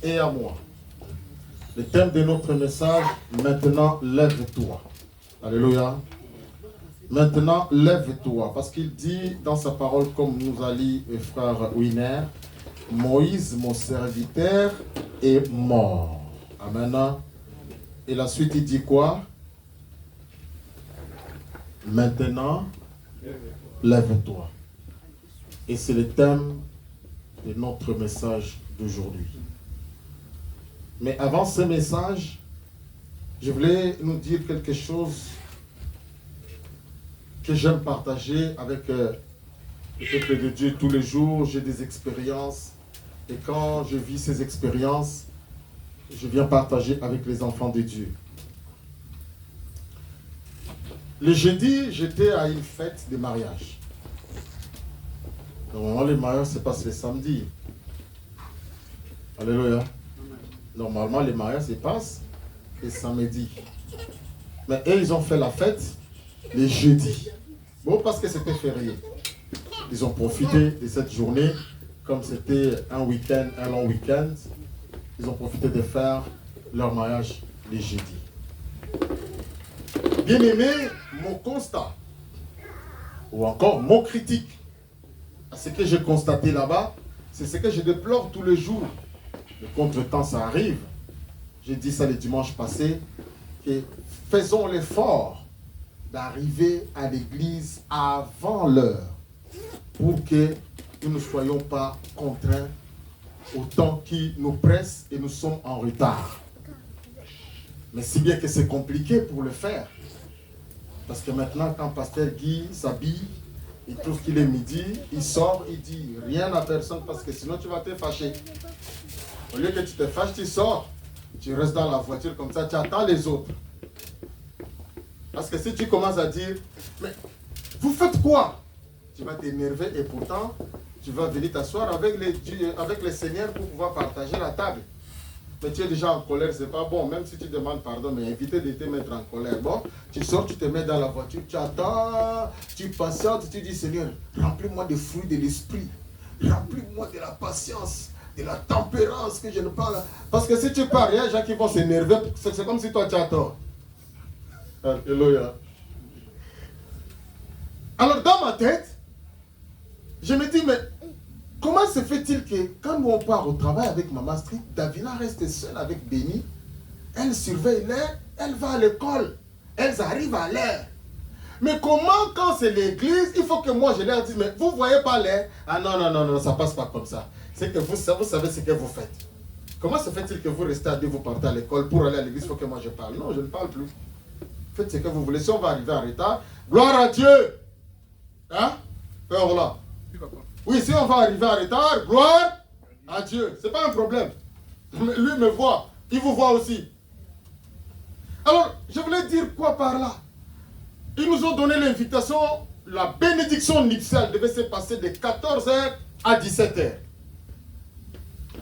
et à moi. Le thème de notre message, maintenant lève-toi. Alléluia. Maintenant lève-toi. Parce qu'il dit dans sa parole, comme nous a dit le frère Winer, Moïse, mon serviteur, est mort. Amen. Et la suite, il dit quoi? Maintenant, lève-toi. Et c'est le thème de notre message d'aujourd'hui. Mais avant ce message, je voulais nous dire quelque chose que j'aime partager avec le peuple de Dieu tous les jours. J'ai des expériences. Et quand je vis ces expériences, je viens partager avec les enfants de Dieu. Le jeudi, j'étais à une fête de mariage. Normalement, les mariages se passent le samedi. Alléluia. Normalement, les mariages se passent le samedi. Mais eux, ils ont fait la fête le jeudi. Bon, parce que c'était férié. Ils ont profité de cette journée, comme c'était un week-end, un long week-end. Ils ont profité de faire leur mariage le jeudi. Bien aimé, mon constat, ou encore mon critique, à ce que j'ai constaté là-bas, c'est ce que je déplore tous les jours. Le contretemps, ça arrive. J'ai dit ça le dimanche passé, que faisons l'effort d'arriver à l'église avant l'heure pour que nous ne soyons pas contraints au temps qui nous presse et nous sommes en retard. Mais si bien que c'est compliqué pour le faire. Parce que maintenant, quand Pasteur Guy s'habille, il trouve qu'il est midi, il sort, il dit rien à personne parce que sinon tu vas te fâcher. Au lieu que tu te fâches, tu sors, tu restes dans la voiture comme ça, tu attends les autres. Parce que si tu commences à dire, mais vous faites quoi? Tu vas t'énerver et pourtant, tu vas venir t'asseoir avec le Seigneur pour pouvoir partager la table. Mais tu es déjà en colère, c'est pas bon. Même si tu demandes pardon, mais éviter de te mettre en colère. Bon, tu sors, tu te mets dans la voiture, tu attends, tu patientes, tu dis Seigneur, remplis-moi des fruits de l'esprit. Remplis-moi de la patience, de la tempérance que je ne parle. Parce que si tu parles, il y a des gens qui vont s'énerver. C'est comme si toi tu as tort. Alléluia. Alors dans ma tête, je me dis, mais comment se fait-il que quand nous on part au travail avec Maman Street, Davina reste seule avec Béni, elle surveille l'heure, elle va à l'école, elles arrivent à l'heure. Mais comment quand c'est l'église, il faut que moi je leur dise, mais vous ne voyez pas l'heure? Ah non, non, non, non, ça ne passe pas comme ça. C'est que vous savez ce que vous faites. Comment se fait-il que vous restez à deux, vous partez à l'école, pour aller à l'église, il faut que moi je parle? Non, je ne parle plus. Faites ce que vous voulez. Si on va arriver en retard, gloire à Dieu. Hein? Voilà. Oui, si on va arriver en retard, gloire à Dieu. Ce n'est pas un problème. Lui me voit. Il vous voit aussi. Alors, je voulais dire quoi par là? Ils nous ont donné l'invitation. La bénédiction nuptiale devait se passer de 14h à 17h.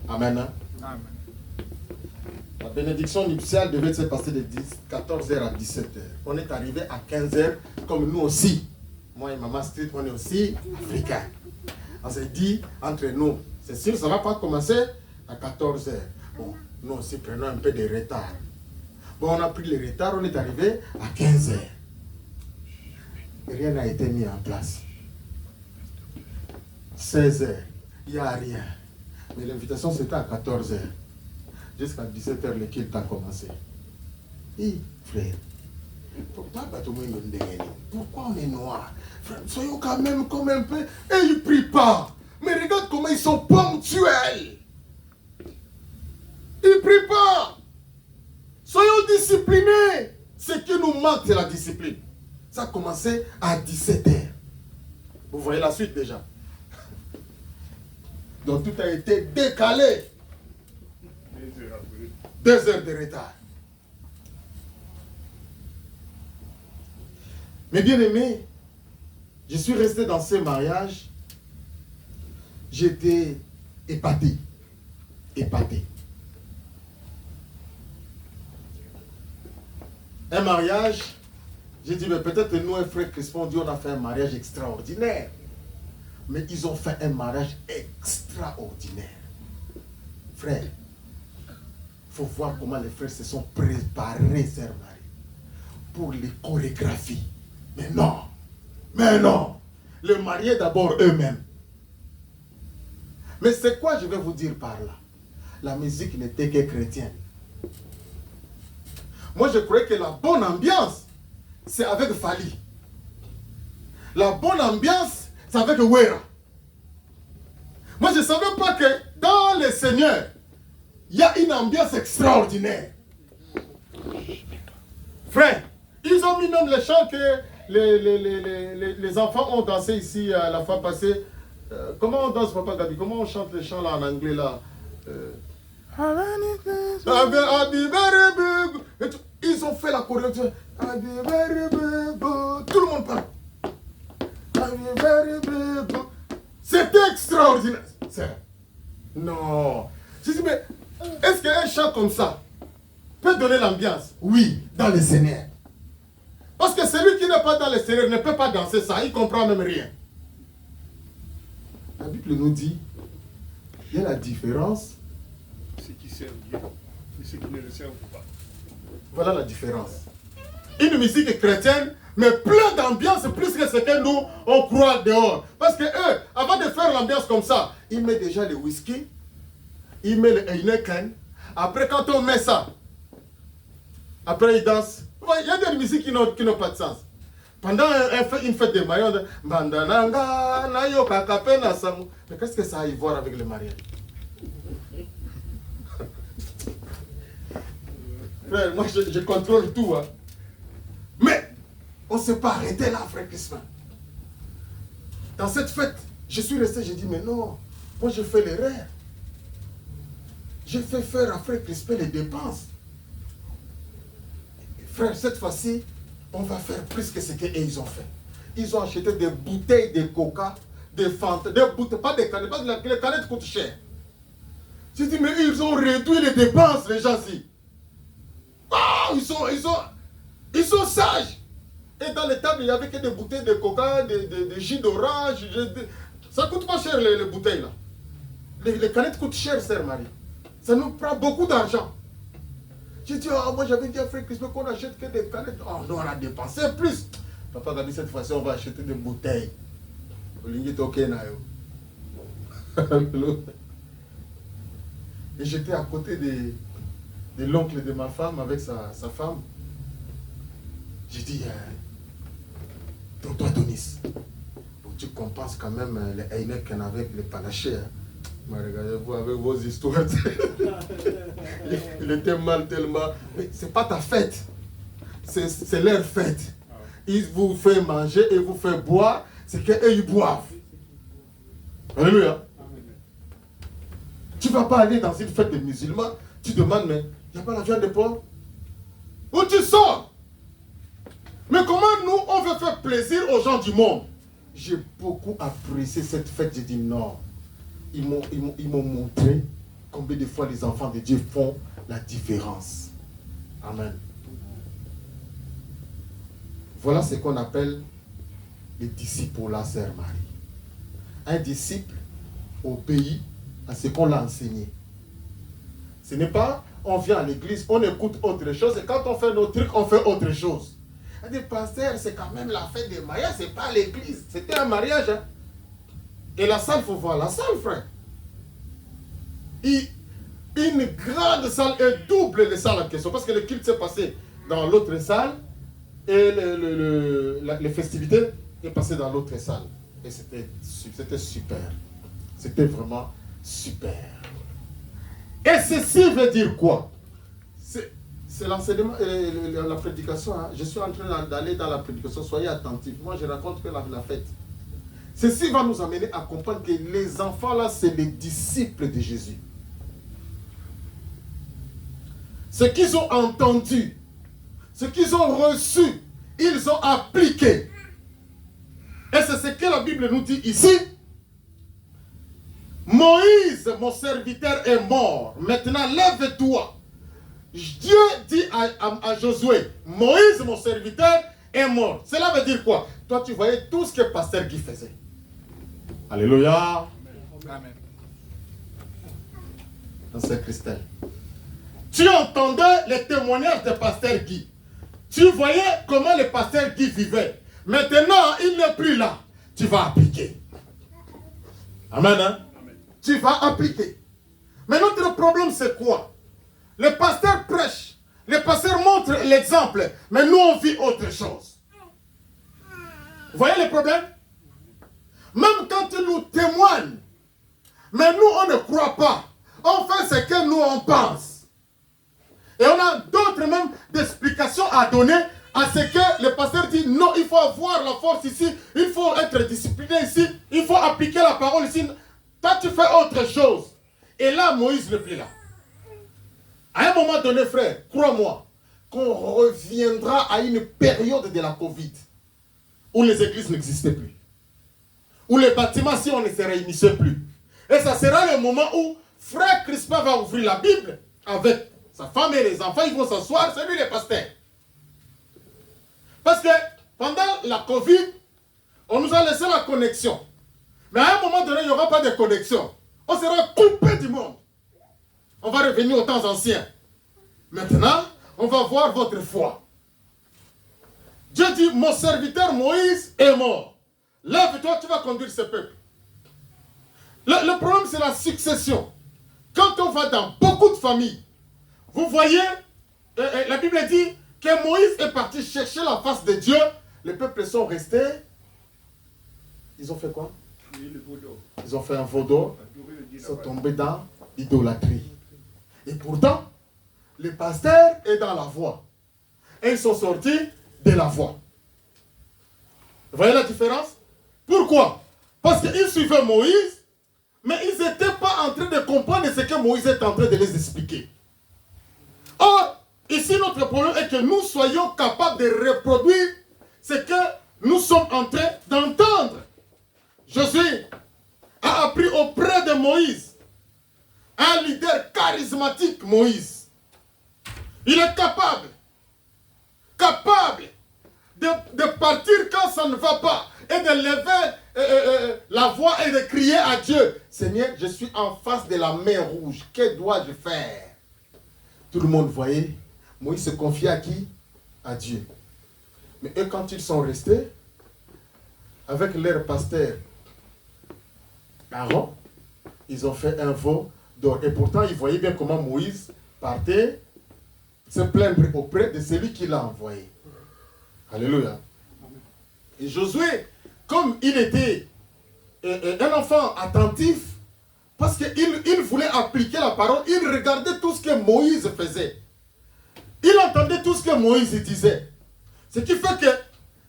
Amen. Hein? Amen. La bénédiction nuptiale devait se passer de 14h à 17h. On est arrivé à 15h, comme nous aussi. Moi et Maman Street, on est aussi africains. On s'est dit, entre nous, c'est sûr, ça ne va pas commencer à 14h. Bon, nous aussi prenons un peu de retard. Bon, on a pris le retard, on est arrivé à 15h. Rien n'a été mis en place. 16h, il n'y a rien. Mais l'invitation, c'était à 14h. Jusqu'à 17h, le culte a commencé. Et frère, pourquoi on est noir? Frère, soyons quand même comme un peu. Et ils ne prient pas. Mais regarde comment ils sont ponctuels. Ils ne prient pas. Soyons disciplinés. Ce qui nous manque, c'est la discipline. Ça a commencé à 17h. Vous voyez la suite déjà. Donc tout a été décalé. 2 heures de retard. Mais bien aimé, je suis resté dans ce mariage. J'étais épaté. Épaté. Un mariage, j'ai dit, mais peut-être nous et frère Crispon, on a fait un mariage extraordinaire. Mais ils ont fait un mariage extraordinaire. Frère, faut voir comment les frères se sont préparés, sœur Marie, pour les chorégraphies. Mais non, les mariés d'abord eux-mêmes. Mais c'est quoi je vais vous dire par là? La musique n'était que chrétienne. Moi je croyais que la bonne ambiance, c'est avec Fali. La bonne ambiance, c'est avec Wera. Moi je ne savais pas que dans le Seigneur, il y a une ambiance extraordinaire. Frère, ils ont mis même les chants que les enfants ont dansé ici la fois passée. Comment on danse, Papa Gabi? Comment on chante les chants là en anglais là? Ils ont fait la chorégraphie. Tout le monde parle. C'était extraordinaire. Non. Je dis, mais est-ce qu'un chant comme ça peut donner l'ambiance? Oui, dans le Seigneur. Parce que celui qui n'est pas dans le Seigneur ne peut pas danser ça. Il ne comprend même rien. La Bible nous dit, il y a la différence. Ceux qui servent Dieu et ceux qui ne le servent pas. Voilà la différence. Une musique chrétienne, mais plein d'ambiance, plus que ce que nous, on croit dehors. Parce que eux, avant de faire l'ambiance comme ça, ils mettent déjà le whisky, ils mettent le Heineken. Après, quand on met ça, après ils dansent. Il y a des musiques qui n'ont pas de sens. Pendant une fête de mariage, mais qu'est-ce que ça a à y voir avec le mariage? Frère, moi je contrôle tout. Hein. Mais on ne s'est pas arrêté là, frère Christmas. Dans cette fête, je suis resté, j'ai dit, mais non, moi je fais l'erreur. J'ai fait faire à frère Crispin les dépenses. Frère, cette fois-ci, on va faire plus que ce qu'ils ont fait. Ils ont acheté des bouteilles de coca, des Fanta, des bouteilles, pas des canettes, parce que les canettes coûtent cher. J'ai dit, mais ils ont réduit les dépenses, les gens-ci. Oh, ils sont sages. Et dans les tables, il n'y avait que des bouteilles de coca, des jus d'orange. Ça coûte pas cher, les bouteilles, là. Les canettes coûtent cher, sœur Marie. Ça nous prend beaucoup d'argent. J'ai dit, oh, moi j'avais dit à frère Christophe qu'on achète que des canettes. Oh non, on a dépensé plus. Papa Gabi, cette fois-ci, on va acheter des bouteilles. Et j'étais à côté de l'oncle de ma femme avec sa femme. J'ai dit, tonton Adonis, tu compenses quand même les Heineken avec les panachés. Hein. Regardez-vous avec vos histoires. Il était mal tellement. Mais c'est pas ta fête. C'est leur fête. Ils vous font manger et vous font boire. C'est qu'eux ils boivent. Alléluia. Tu ne vas pas aller dans une fête de musulmans. Tu demandes, mais il n'y a pas la viande de porc? Où tu sors? Mais comment nous, on veut faire plaisir aux gens du monde? J'ai beaucoup apprécié cette fête. J'ai dit non. Ils m'ont montré combien de fois les enfants de Dieu font la différence. Amen. Voilà ce qu'on appelle les disciples, la sœur Marie. Un disciple obéit à ce qu'on l'a enseigné. Ce n'est pas, on vient à l'église, on écoute autre chose, et quand on fait nos trucs, on fait autre chose. Elle dit, pasteur, c'est quand même la fête des mariages, c'est pas l'église. C'était un mariage, hein. Et la salle, il faut voir la salle, frère. Une grande salle et double les salles en question. Parce que le culte s'est passé dans l'autre salle et les festivités est passé dans l'autre salle. Et c'était super. C'était vraiment super. Et ceci veut dire quoi? C'est l'enseignement et la prédication. Hein. Je suis en train d'aller dans la prédication. Soyez attentifs. Moi, je raconte que la fête. Ceci va nous amener à comprendre que les enfants là, c'est les disciples de Jésus. Ce qu'ils ont entendu, ce qu'ils ont reçu, ils ont appliqué. Et c'est ce que la Bible nous dit ici. Moïse, mon serviteur, est mort. Maintenant, lève-toi. Dieu dit à Josué, Moïse, mon serviteur, est mort. Cela veut dire quoi? Toi, tu voyais tout ce que pasteur Guy faisait. Alléluia. Amen. C'est Christelle. Tu entendais les témoignages de pasteur Guy. Tu voyais comment le pasteur Guy vivait. Maintenant, il n'est plus là. Tu vas appliquer. Amen, hein? Amen. Tu vas appliquer. Mais notre problème, c'est quoi? Le pasteur prêche. Le pasteur montre l'exemple. Mais nous, on vit autre chose. Vous voyez le problème? Même quand il nous témoigne, mais nous, on ne croit pas. On fait ce que nous, on pense. Et on a d'autres même d'explications à donner à ce que le pasteur dit. Non, il faut avoir la force ici. Il faut être discipliné ici. Il faut appliquer la parole ici. Toi, tu fais autre chose. Et là, Moïse n'est plus là. À un moment donné, frère, crois-moi, qu'on reviendra à une période de la Covid où les églises n'existaient plus. Où les bâtiments, si on ne se réunissait plus. Et ça sera le moment où frère Crispin va ouvrir la Bible avec sa femme et les enfants, ils vont s'asseoir, c'est lui le pasteur. Parce que pendant la Covid, on nous a laissé la connexion. Mais à un moment donné, il n'y aura pas de connexion. On sera coupé du monde. On va revenir aux temps anciens. Maintenant, on va voir votre foi. Dieu dit, mon serviteur Moïse est mort. Lève-toi, tu vas conduire ce peuple. Le problème, c'est la succession. Quand on va dans beaucoup de familles, vous voyez, la Bible dit que Moïse est parti chercher la face de Dieu. Les peuples sont restés. Ils ont fait quoi? Ils ont fait un veau d'or. Ils sont tombés dans l'idolâtrie. Et pourtant, le pasteur est dans la voie. Et ils sont sortis de la voie. Vous voyez la différence? Pourquoi? Parce qu'ils suivaient Moïse, mais ils n'étaient pas en train de comprendre ce que Moïse est en train de les expliquer. Or, ici notre problème est que nous soyons capables de reproduire ce que nous sommes en train d'entendre. Josué a appris auprès de Moïse, un leader charismatique, Moïse. Il est capable de partir quand ça ne va pas et de lever la voix et de crier à Dieu. Seigneur, je suis en face de la mer rouge. Que dois-je faire? Tout le monde voyait. Moïse se confiait à qui? À Dieu. Mais eux, quand ils sont restés avec leur pasteur Aaron, ils ont fait un veau d'or. Et pourtant, ils voyaient bien comment Moïse partait se plaindre auprès de celui qui l'a envoyé. Alléluia. Et Josué, comme il était un enfant attentif, parce qu'il voulait appliquer la parole, il regardait tout ce que Moïse faisait. Il entendait tout ce que Moïse disait. Ce qui fait que,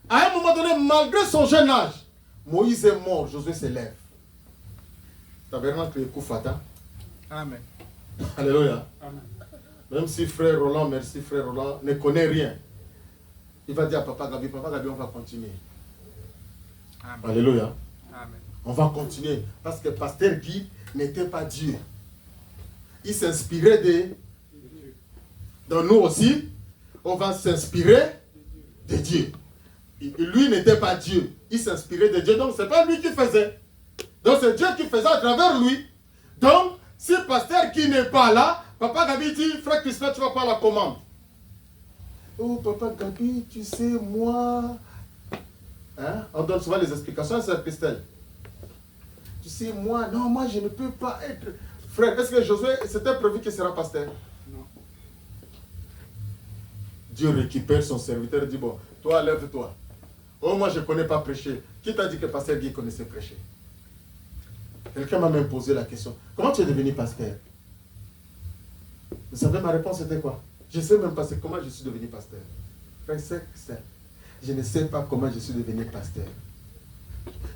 à un moment donné, malgré son jeune âge, Moïse est mort, Josué se lève. Tabernacle Koufata. Amen. Alléluia. Amen. Même si frère Roland, merci frère Roland, ne connaît rien, il va dire à Papa Gabi, on va continuer. Amen. Alléluia. Amen. On va continuer. Parce que pasteur Guy n'était pas Dieu. Il s'inspirait de... Donc nous aussi, on va s'inspirer de Dieu. Lui n'était pas Dieu. Il s'inspirait de Dieu. Donc ce n'est pas lui qui faisait. Donc c'est Dieu qui faisait à travers lui. Donc, si pasteur Guy n'est pas là, Papa Gabi dit, frère Christophe, tu vas pas la commande. Oh, Papa Gabi, tu sais, moi... Hein? On donne souvent les explications à Sœur Christelle. Tu sais, moi, non, moi, je ne peux pas être... Frère, est-ce que Josué, c'était prévu qu'il sera pasteur? Non. Dieu récupère son serviteur et dit, bon, toi, lève-toi. Oh, moi, je ne connais pas prêcher. Qui t'a dit que pasteur Guy connaissait prêcher? Quelqu'un m'a même posé la question. Comment tu es devenu pasteur? Vous savez, ma réponse était quoi? Je ne sais même pas comment je suis devenu pasteur. Frère, c'est je ne sais pas comment je suis devenu pasteur.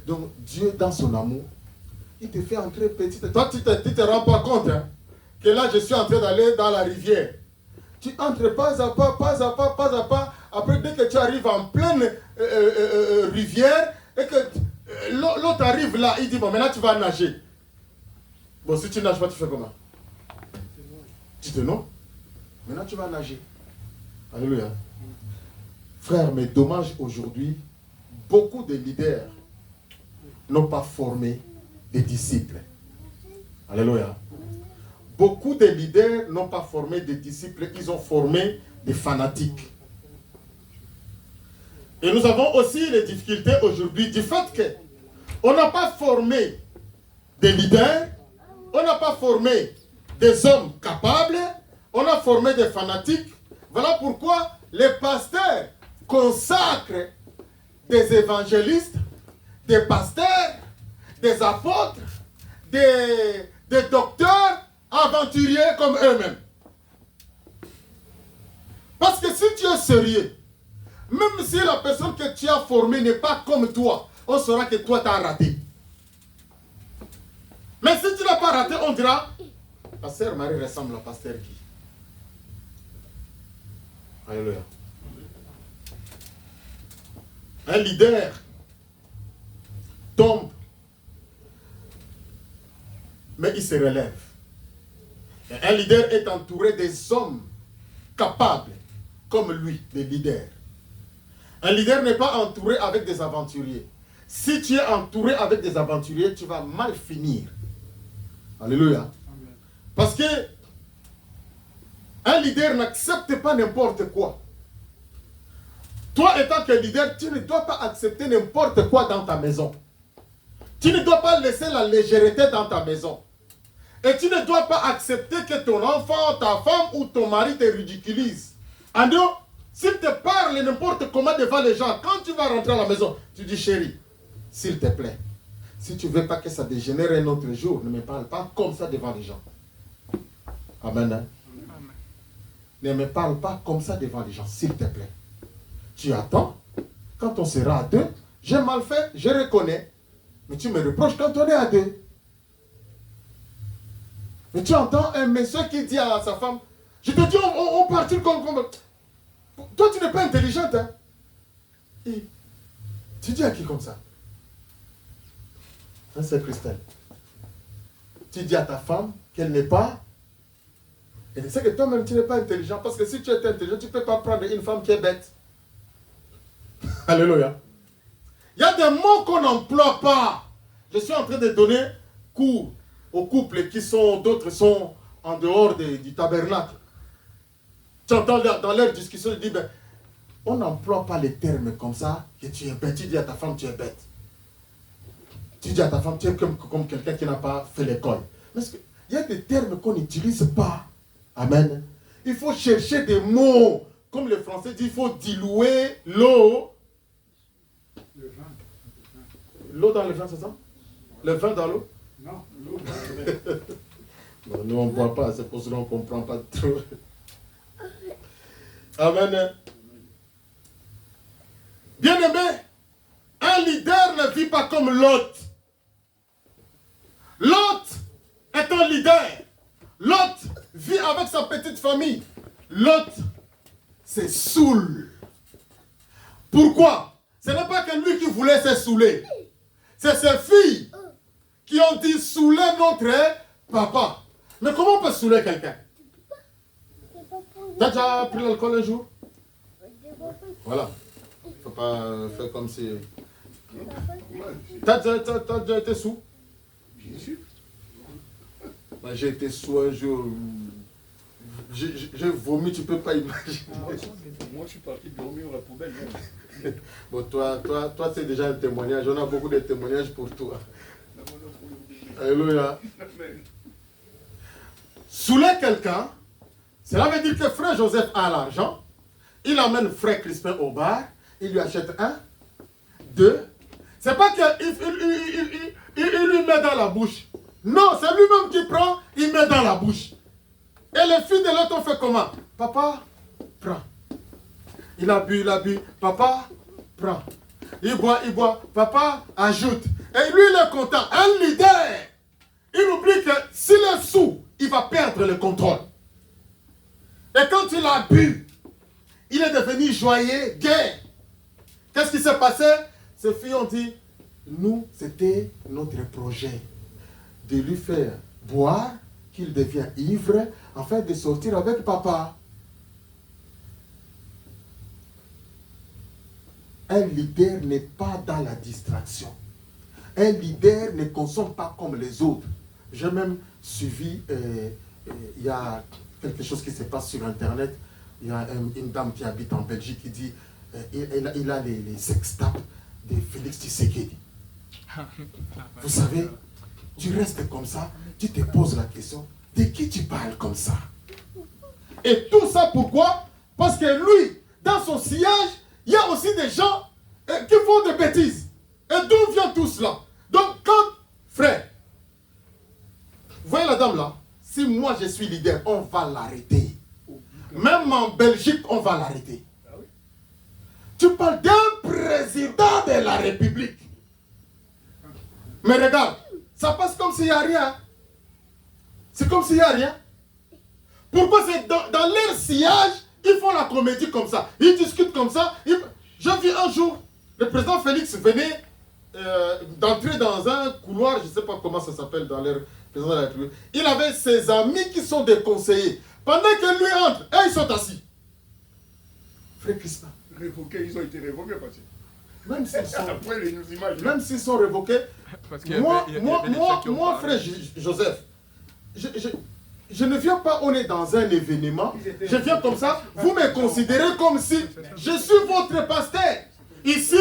Donc, Dieu, dans son amour, il te fait entrer petit. Toi, tu ne te rends pas compte hein, que là, je suis en train d'aller dans la rivière. Tu entres pas à pas, pas à pas, pas à pas. Après, dès que tu arrives en pleine rivière, et que l'autre arrive là, il dit, bon, maintenant tu vas nager. Bon, si tu nages pas, tu fais comment? Tu te noies. Maintenant, tu vas nager. Alléluia. Frère, mais dommage aujourd'hui, beaucoup de leaders n'ont pas formé des disciples. Alléluia. beaucoup de leaders n'ont pas formé des disciples, ils ont formé des fanatiques. Et nous avons aussi les difficultés aujourd'hui du fait qu'on n'a pas formé des leaders, on n'a pas formé des hommes capables, on a formé des fanatiques. Voilà pourquoi les pasteurs consacrent des évangélistes, des pasteurs, des apôtres, des docteurs aventuriers comme eux-mêmes. Parce que si tu es sérieux, même si la personne que tu as formée n'est pas comme toi, on saura que toi tu as raté. Mais si tu n'as pas raté, on dira, la sœur Marie ressemble à pasteur Guy. Alléluia. Un leader tombe, mais il se relève. Et un leader est entouré des hommes capables, comme lui, des leaders. Un leader n'est pas entouré avec des aventuriers. Si tu es entouré avec des aventuriers, tu vas mal finir. Alléluia. Parce que un leader n'accepte pas n'importe quoi. Toi, étant que leader, tu ne dois pas accepter n'importe quoi dans ta maison. Tu ne dois pas laisser la légèreté dans ta maison. Et tu ne dois pas accepter que ton enfant, ta femme ou ton mari te ridiculise. En dehors, s'il te parle n'importe comment devant les gens, quand tu vas rentrer à la maison, tu dis chérie, s'il te plaît, si tu ne veux pas que ça dégénère un autre jour, ne me parle pas comme ça devant les gens. Amen. Hein? Amen. Ne me parle pas comme ça devant les gens, s'il te plaît. Tu attends, quand on sera à deux, j'ai mal fait, je reconnais. Mais tu me reproches quand on est à deux. Mais tu entends un monsieur qui dit à sa femme, je te dis, on partit comme... Toi, tu n'es pas intelligente. Hein? Et tu dis à qui comme ça? Hein, c'est Christelle. Tu dis à ta femme qu'elle n'est pas... Et tu sais que toi-même, tu n'es pas intelligent. Parce que si tu es intelligent, tu ne peux pas prendre une femme qui est bête. Alléluia. Il y a des mots qu'on n'emploie pas. Je suis en train de donner cours aux couples qui sont, d'autres sont en dehors du tabernacle. Tu entends dans leur discussion, ils disent, ben, on n'emploie pas les termes comme ça, que tu es bête. Tu dis à ta femme, tu es bête. Tu dis à ta femme, tu es comme quelqu'un qui n'a pas fait l'école. Parce qu'il y a des termes qu'on n'utilise pas. Amen. Il faut chercher des mots. Comme le français dit, il faut diluer l'eau. Le vin. L'eau dans le vin, c'est ça? Le vin dans l'eau? Non, l'eau dans le vin. Non, nous on ne boit pas, c'est pour cela qu'on ne comprend pas trop. Amen. Bien-aimé, un leader ne vit pas comme Lot. Lot est un leader. Lot vit avec sa petite famille. Lot se saoule. Pourquoi? Ce n'est pas que lui qui voulait se saouler. C'est ses filles qui ont dit saouler notre papa. Mais comment on peut saouler quelqu'un? T'as déjà pris l'alcool un jour? Voilà. Il ne faut pas faire comme si... T'as déjà été sous? Bien sûr. Moi, j'ai été sous un jour. J'ai vomi, tu ne peux pas imaginer. Moi, je suis parti dormir à la poubelle. Même. Bon, toi c'est déjà un témoignage. On a beaucoup de témoignages pour toi. Alléluia. Saouler quelqu'un, cela veut dire que frère Joseph a l'argent. Il amène frère Crispin au bar. Il lui achète un, deux. C'est pas qu'il lui met dans la bouche. Non, c'est lui-même qui prend, il met dans la bouche. Et les filles de l'autre ont fait comment? Papa, prends. Il a bu, papa, prends. Il boit, papa, ajoute. Et lui, il est content. Un leader, il oublie que s'il est sous, il va perdre le contrôle. Et quand il a bu, il est devenu joyeux, gai. Qu'est-ce qui s'est passé? Ces filles ont dit, nous, c'était notre projet de lui faire boire, qu'il devienne ivre, afin de sortir avec papa. Un leader n'est pas dans la distraction. Un leader ne consomme pas comme les autres. J'ai même suivi il y a quelque chose qui se passe sur Internet. Il y a une dame qui habite en Belgique qui dit il a les sextapes de Félix Tshisekedi. Vous savez, tu restes comme ça, tu te poses la question, de qui tu parles comme ça? Et tout ça pourquoi? Parce que lui, dans son sillage, il y a aussi des gens qui font des bêtises. Et d'où vient tout cela? Donc quand, frère, vous voyez la dame là, si moi je suis leader, on va l'arrêter. Même en Belgique, on va l'arrêter. Tu parles d'un président de la République. Mais regarde, ça passe comme s'il n'y a rien. C'est comme s'il n'y a rien. Pourquoi c'est dans leur sillage, ils font la comédie comme ça. Ils discutent comme ça. J'ai vu un jour, le président Félix venait d'entrer dans un couloir, je ne sais pas comment ça s'appelle dans leur président de la République. Il avait ses amis qui sont des conseillers. Pendant que lui entre, ils sont assis. Frère Christin. Révoqués, ils ont été révoqués parce que... Même s'ils sont, après les images, même s'ils sont révoqués, moi, frère Joseph, je ne viens pas, on est dans un événement, je viens comme ça, vous me considérez comme si je suis votre pasteur. Ici,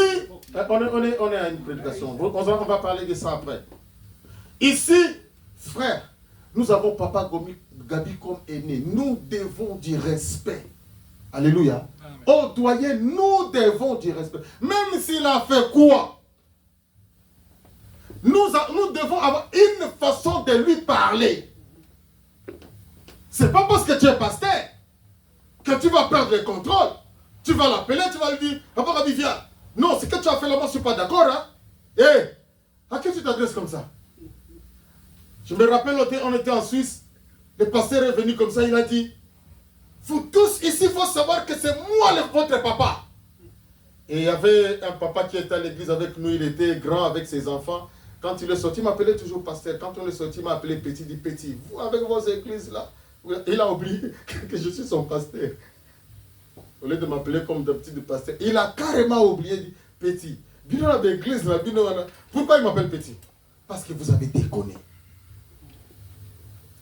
on est à une prédication, on va parler de ça après. Ici, frère, nous avons Papa Gabi comme aîné, nous devons du respect. Alléluia. Au doyen, nous devons du respect. Même s'il a fait quoi, nous devons avoir une façon de lui parler. C'est pas parce que tu es pasteur que tu vas perdre le contrôle. Tu vas l'appeler, tu vas lui dire, Papa Gabi, viens. Non, c'est que tu as fait là, moi je ne suis pas d'accord. Hein? À qui tu t'adresses comme ça? Je me rappelle, on était en Suisse, le pasteur est venu comme ça, il a dit, vous tous ici, il faut savoir que c'est moi votre papa. Et il y avait un papa qui était à l'église avec nous, il était grand avec ses enfants. Quand il est sorti, il m'appelait toujours pasteur. Quand on est sorti, il m'a appelé petit, dit petit. Vous, avec vos églises là, il a oublié que je suis son pasteur. Au lieu de m'appeler comme de petit pasteur, il a carrément oublié, dit petit. Pourquoi il m'appelle petit? Parce que vous avez déconné.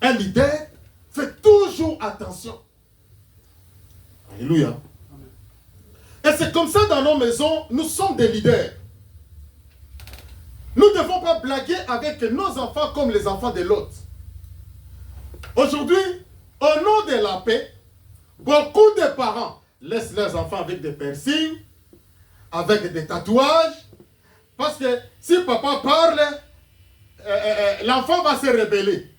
Un leader fait toujours attention. Alléluia. Et c'est comme ça dans nos maisons, nous sommes des leaders. Nous ne devons pas blaguer avec nos enfants comme les enfants de l'autre. Aujourd'hui, au nom de la paix, beaucoup de parents laissent leurs enfants avec des piercings, avec des tatouages, parce que si papa parle, l'enfant va se rebeller.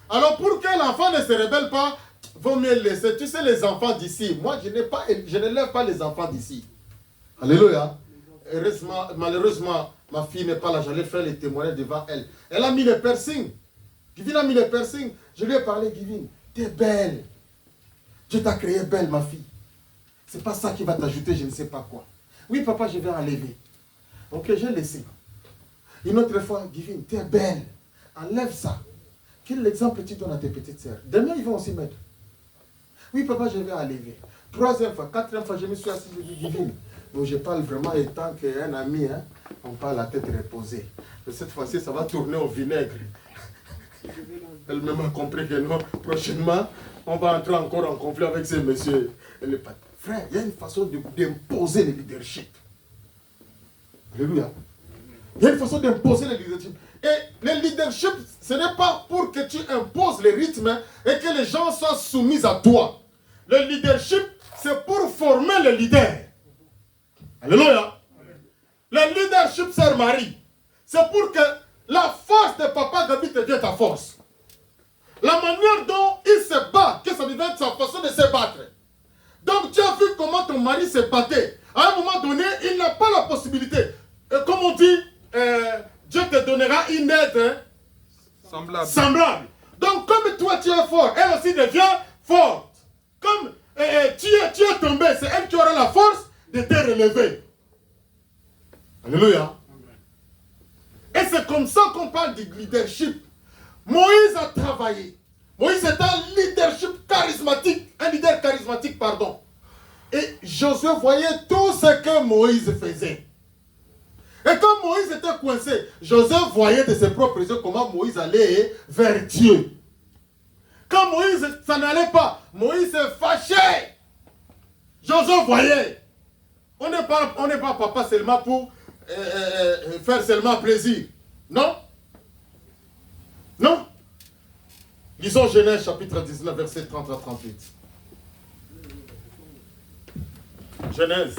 Alors pour que l'enfant ne se rebelle pas, vaut mieux laisser. Tu sais, les enfants d'ici, moi je ne lève pas les enfants d'ici. Alléluia. Heureusement, malheureusement, ma fille n'est pas là, j'allais faire les témoignages devant elle. Elle a mis le piercing. Givine a mis le piercing. Je lui ai parlé, Givine, t'es belle. Dieu t'a créé belle, ma fille. C'est pas ça qui va t'ajouter, je ne sais pas quoi. Oui, papa, je vais enlever. Ok, j'ai laissé. Une autre fois, Givine, t'es belle. Enlève ça. Quel exemple tu donnes à tes petites sœurs? Demain, ils vont aussi mettre. Oui, papa, je vais enlever. Troisième fois, quatrième fois, je me suis assis, je dis, Givine. Donc je parle vraiment étant qu'un ami, hein, on parle la tête reposée. Mais cette fois-ci, ça va tourner au vinaigre. Elle-même a compris que non, prochainement, on va entrer encore en conflit avec ces messieurs. Frère, il y a une façon d'imposer le leadership. Alléluia. Il y a une façon d'imposer le leadership. Et le leadership, ce n'est pas pour que tu imposes le rythme et que les gens soient soumis à toi. Le leadership, c'est pour former le leader. Alléluia. Le leadership, sœur Marie, c'est pour que la force de Papa Gabi devienne ta force. La manière dont il se bat, que ça devienne sa façon de se battre. Donc tu as vu comment ton mari se battait. À un moment donné, il n'a pas la possibilité. Comme on dit, Dieu te donnera une aide semblable. Donc comme toi tu es fort, elle aussi devient forte. Comme tu es tombé, c'est elle qui aura la force de te relever. Alléluia. Et c'est comme ça qu'on parle du leadership. Moïse a travaillé. Moïse est un leadership charismatique. Un leader charismatique, pardon. Et Josué voyait tout ce que Moïse faisait. Et quand Moïse était coincé, Josué voyait de ses propres yeux comment Moïse allait vers Dieu. Quand Moïse, ça n'allait pas, Moïse s'est fâché. Josué voyait. On n'est pas papa seulement pour faire seulement plaisir. Non? Non? Lisons Genèse chapitre 19, verset 30 à 38. Genèse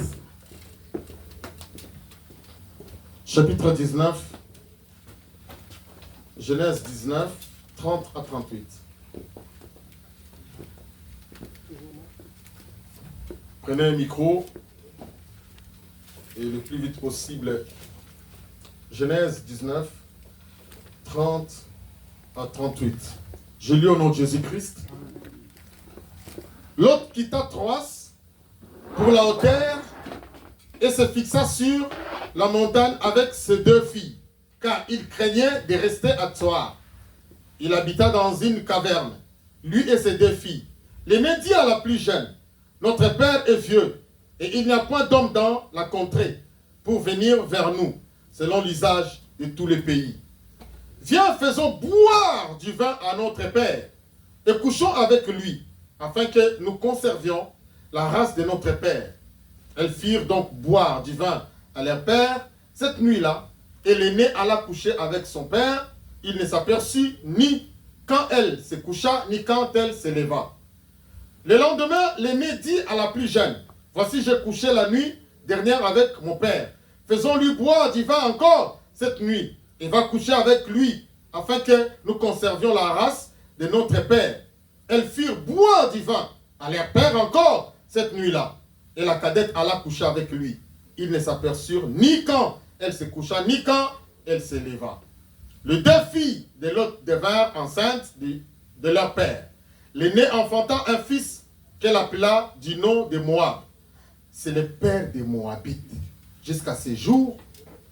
chapitre 19. Genèse 19, 30 à 38. Prenez un micro et le plus vite possible. Genèse 19, 30 à 38. Je lis au nom de Jésus-Christ. Lot quitta Troas pour la hauteur et se fixa sur la montagne avec ses 2 filles, car il craignait de rester à Tsoar. Il habita dans une caverne, lui et ses 2 filles. L'aîné dit à la plus jeune, notre père est vieux, et il n'y a point d'homme dans la contrée pour venir vers nous, selon l'usage de tous les pays. Viens, faisons boire du vin à notre père, et couchons avec lui, afin que nous conservions la race de notre père. Elles firent donc boire du vin à leur père cette nuit-là, et l'aîné alla coucher avec son père. Il ne s'aperçut ni quand elle se coucha, ni quand elle se leva. Le lendemain, l'aîné dit à la plus jeune, voici j'ai couché la nuit dernière avec mon père. Faisons-lui boire du vin encore cette nuit, et va coucher avec lui, afin que nous conservions la race de notre père. Elles firent boire du vin à leur père encore cette nuit-là, et la cadette alla coucher avec lui. Ils ne s'aperçurent ni quand elle se coucha, ni quand elle se leva. Les 2 filles de Lot devinrent enceintes de leur père. L'aîné enfanta un fils qu'elle appela du nom de Moab. C'est le père des Moabites. Jusqu'à ce jour,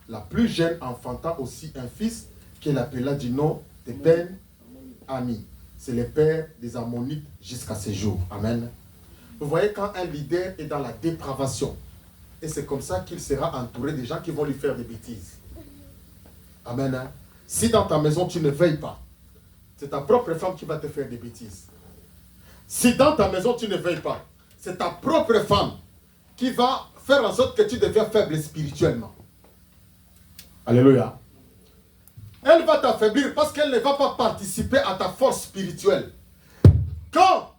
la plus jeune enfanta aussi un fils qu'elle appela du nom de Ben-Ami. C'est le père des Ammonites jusqu'à ce jour. Amen. Vous voyez, quand un leader est dans la dépravation, et c'est comme ça qu'il sera entouré de gens qui vont lui faire des bêtises. Amen. Hein? Si dans ta maison tu ne veilles pas, c'est ta propre femme qui va te faire des bêtises. Si dans ta maison tu ne veilles pas, c'est ta propre femme qui va faire en sorte que tu deviens faible spirituellement. Alléluia. Elle va t'affaiblir parce qu'elle ne va pas participer à ta force spirituelle. Quand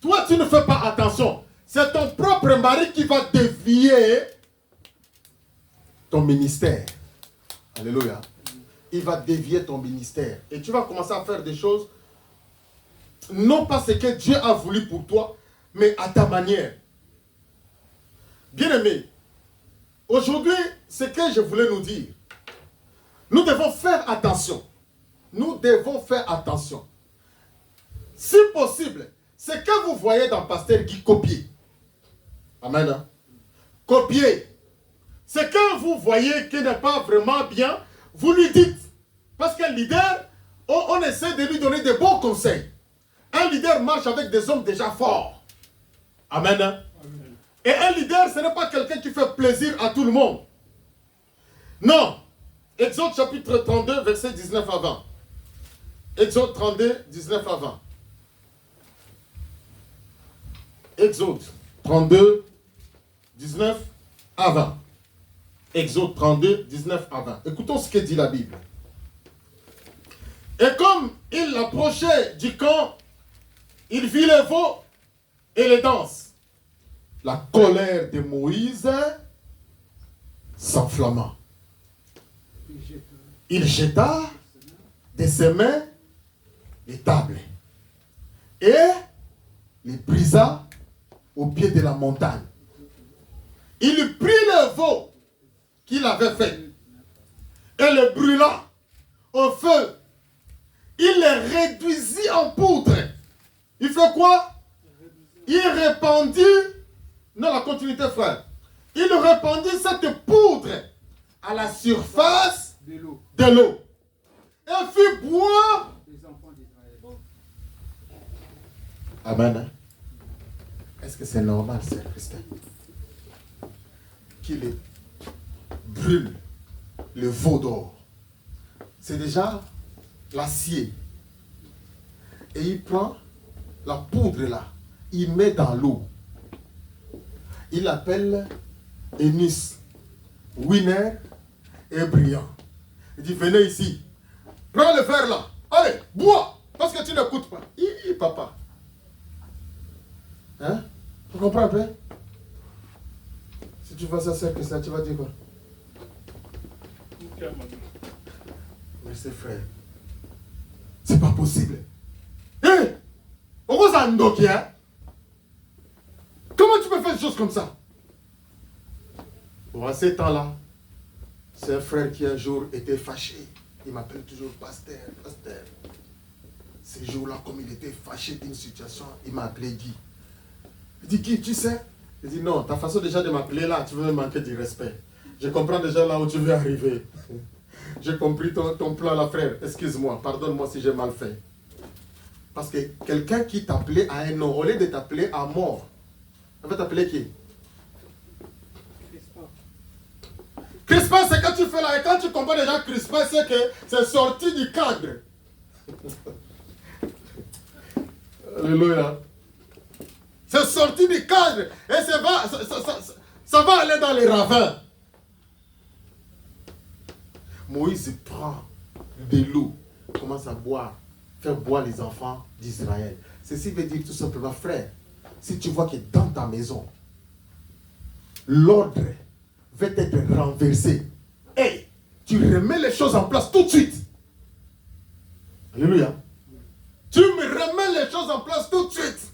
toi tu ne fais pas attention, c'est ton propre mari qui va dévier ton ministère. Alléluia. Il va dévier ton ministère. Et tu vas commencer à faire des choses, non pas ce que Dieu a voulu pour toi, mais à ta manière. Bien-aimés, aujourd'hui, ce que je voulais nous dire, nous devons faire attention. Nous devons faire attention. Si possible, ce que vous voyez dans Pasteur Guy, copier. Amen. Hein? Copier. Ce que vous voyez qui n'est pas vraiment bien, vous lui dites. Parce qu'un leader, on essaie de lui donner des bons conseils. Un leader marche avec des hommes déjà forts. Amen. Hein? Amen. Et un leader, ce n'est pas quelqu'un qui fait plaisir à tout le monde. Non. Exode chapitre 32, verset 19 à 20. Exode 32, 19 à 20. Exode 32, 19 à 20. Exode 32, 19 à 20. Écoutons ce que dit la Bible. Et comme il approchait du camp, il vit les veaux et les danses. La colère de Moïse s'enflamma. Il jeta de ses mains les tables et les brisa au pied de la montagne. Il prit le veau qu'il avait fait et le brûla au feu. Il le réduisit en poudre. Il fait quoi? Il répandit, non la continuité frère, il répandit cette poudre à la surface de l'eau. Et fit boire les enfants d'Israël. Amen. Est-ce que c'est normal, c'est Christ, qu'il brûle le veau d'or? C'est déjà l'acier. Et il prend la poudre là, il met dans l'eau. Il appelle Ennis, Winner et Brillant. Il dit, venez ici. Prends le verre là. Allez, bois. Parce que tu n'écoutes pas. Papa. Hein? Tu comprends un peu? Si tu vois ça, c'est que ça, tu vas dire quoi? Merci frère. C'est pas possible. Hé! Comment tu peux faire des choses comme ça? Bon, à ces temps-là, c'est un frère qui un jour était fâché. Il m'appelle toujours pasteur. Ces jours-là, comme il était fâché d'une situation, il m'a appelé Guy. Il dit, Guy, tu sais? Il dit, non, ta façon déjà de m'appeler là, tu veux me manquer du respect. Je comprends déjà là où tu veux arriver. J'ai compris ton plan là, frère. Excuse-moi, pardonne-moi si j'ai mal fait. Parce que quelqu'un qui t'appelait à un nom, au lieu de t'appeler à mort, on va t'appeler qui? Crispin, c'est que tu fais là. Et quand tu comprends déjà Crispin, c'est que c'est sorti du cadre. Alléluia. C'est sorti du cadre. Et ça va aller dans les ravins. Moïse prend de l'eau, commence à boire, faire boire les enfants d'Israël. Ceci veut dire tout simplement, frère, si tu vois que dans ta maison, l'ordre va être renversé, et tu remets les choses en place tout de suite. Alléluia. Tu me remets les choses en place tout de suite.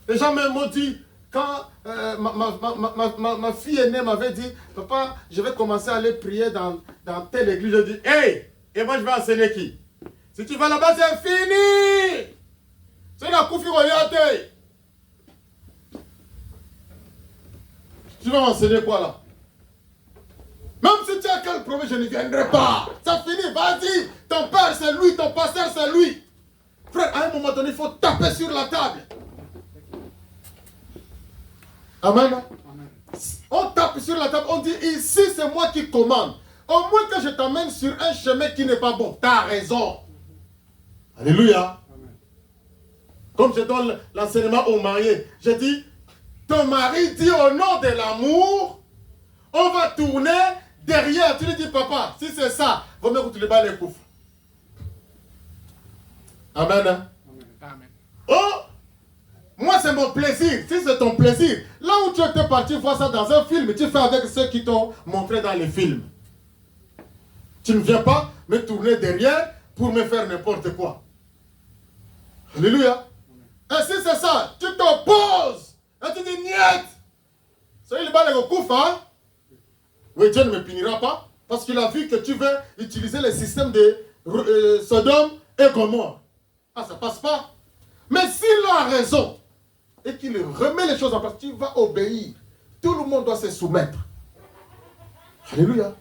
Les gens m'ont dit, quand ma fille aînée m'avait dit, papa, je vais commencer à aller prier dans telle église. Je dis, hey, et moi je vais enseigner qui? Si tu vas là-bas, c'est fini. C'est la Koufi Royate. Tu vas m'enseigner quoi là? Même si tu as quel problème, je ne viendrai pas. Ça finit, vas-y. Ton père c'est lui, ton pasteur c'est lui. Frère, à un moment donné, il faut taper sur la table. Amen. On tape sur la table, on dit ici c'est moi qui commande. Au moins que je t'amène sur un chemin qui n'est pas bon. Tu as raison. Alléluia. Amen. Comme je donne l'enseignement aux mariés, je dis, ton mari dit au nom de l'amour, on va tourner derrière. Tu lui dis, papa, si c'est ça, vaut mieux que tu les bats les coups. Amen. Amen. Oh! Moi, c'est mon plaisir. Si c'est ton plaisir, là où tu étais parti voir ça dans un film, tu fais avec ceux qui t'ont montré dans les films. Tu ne viens pas me tourner derrière pour me faire n'importe quoi. Alléluia. Et si c'est ça, tu t'opposes. Et tu dis, niet. C'est le bal de Koufa. Oui, Dieu ne me punira pas. Parce qu'il a vu que tu veux utiliser le système de Sodome et Gomorrhe. Ah, ça passe pas. Mais s'il a raison, et qu'il remet les choses en place, tu vas obéir. Tout le monde doit se soumettre. Alléluia.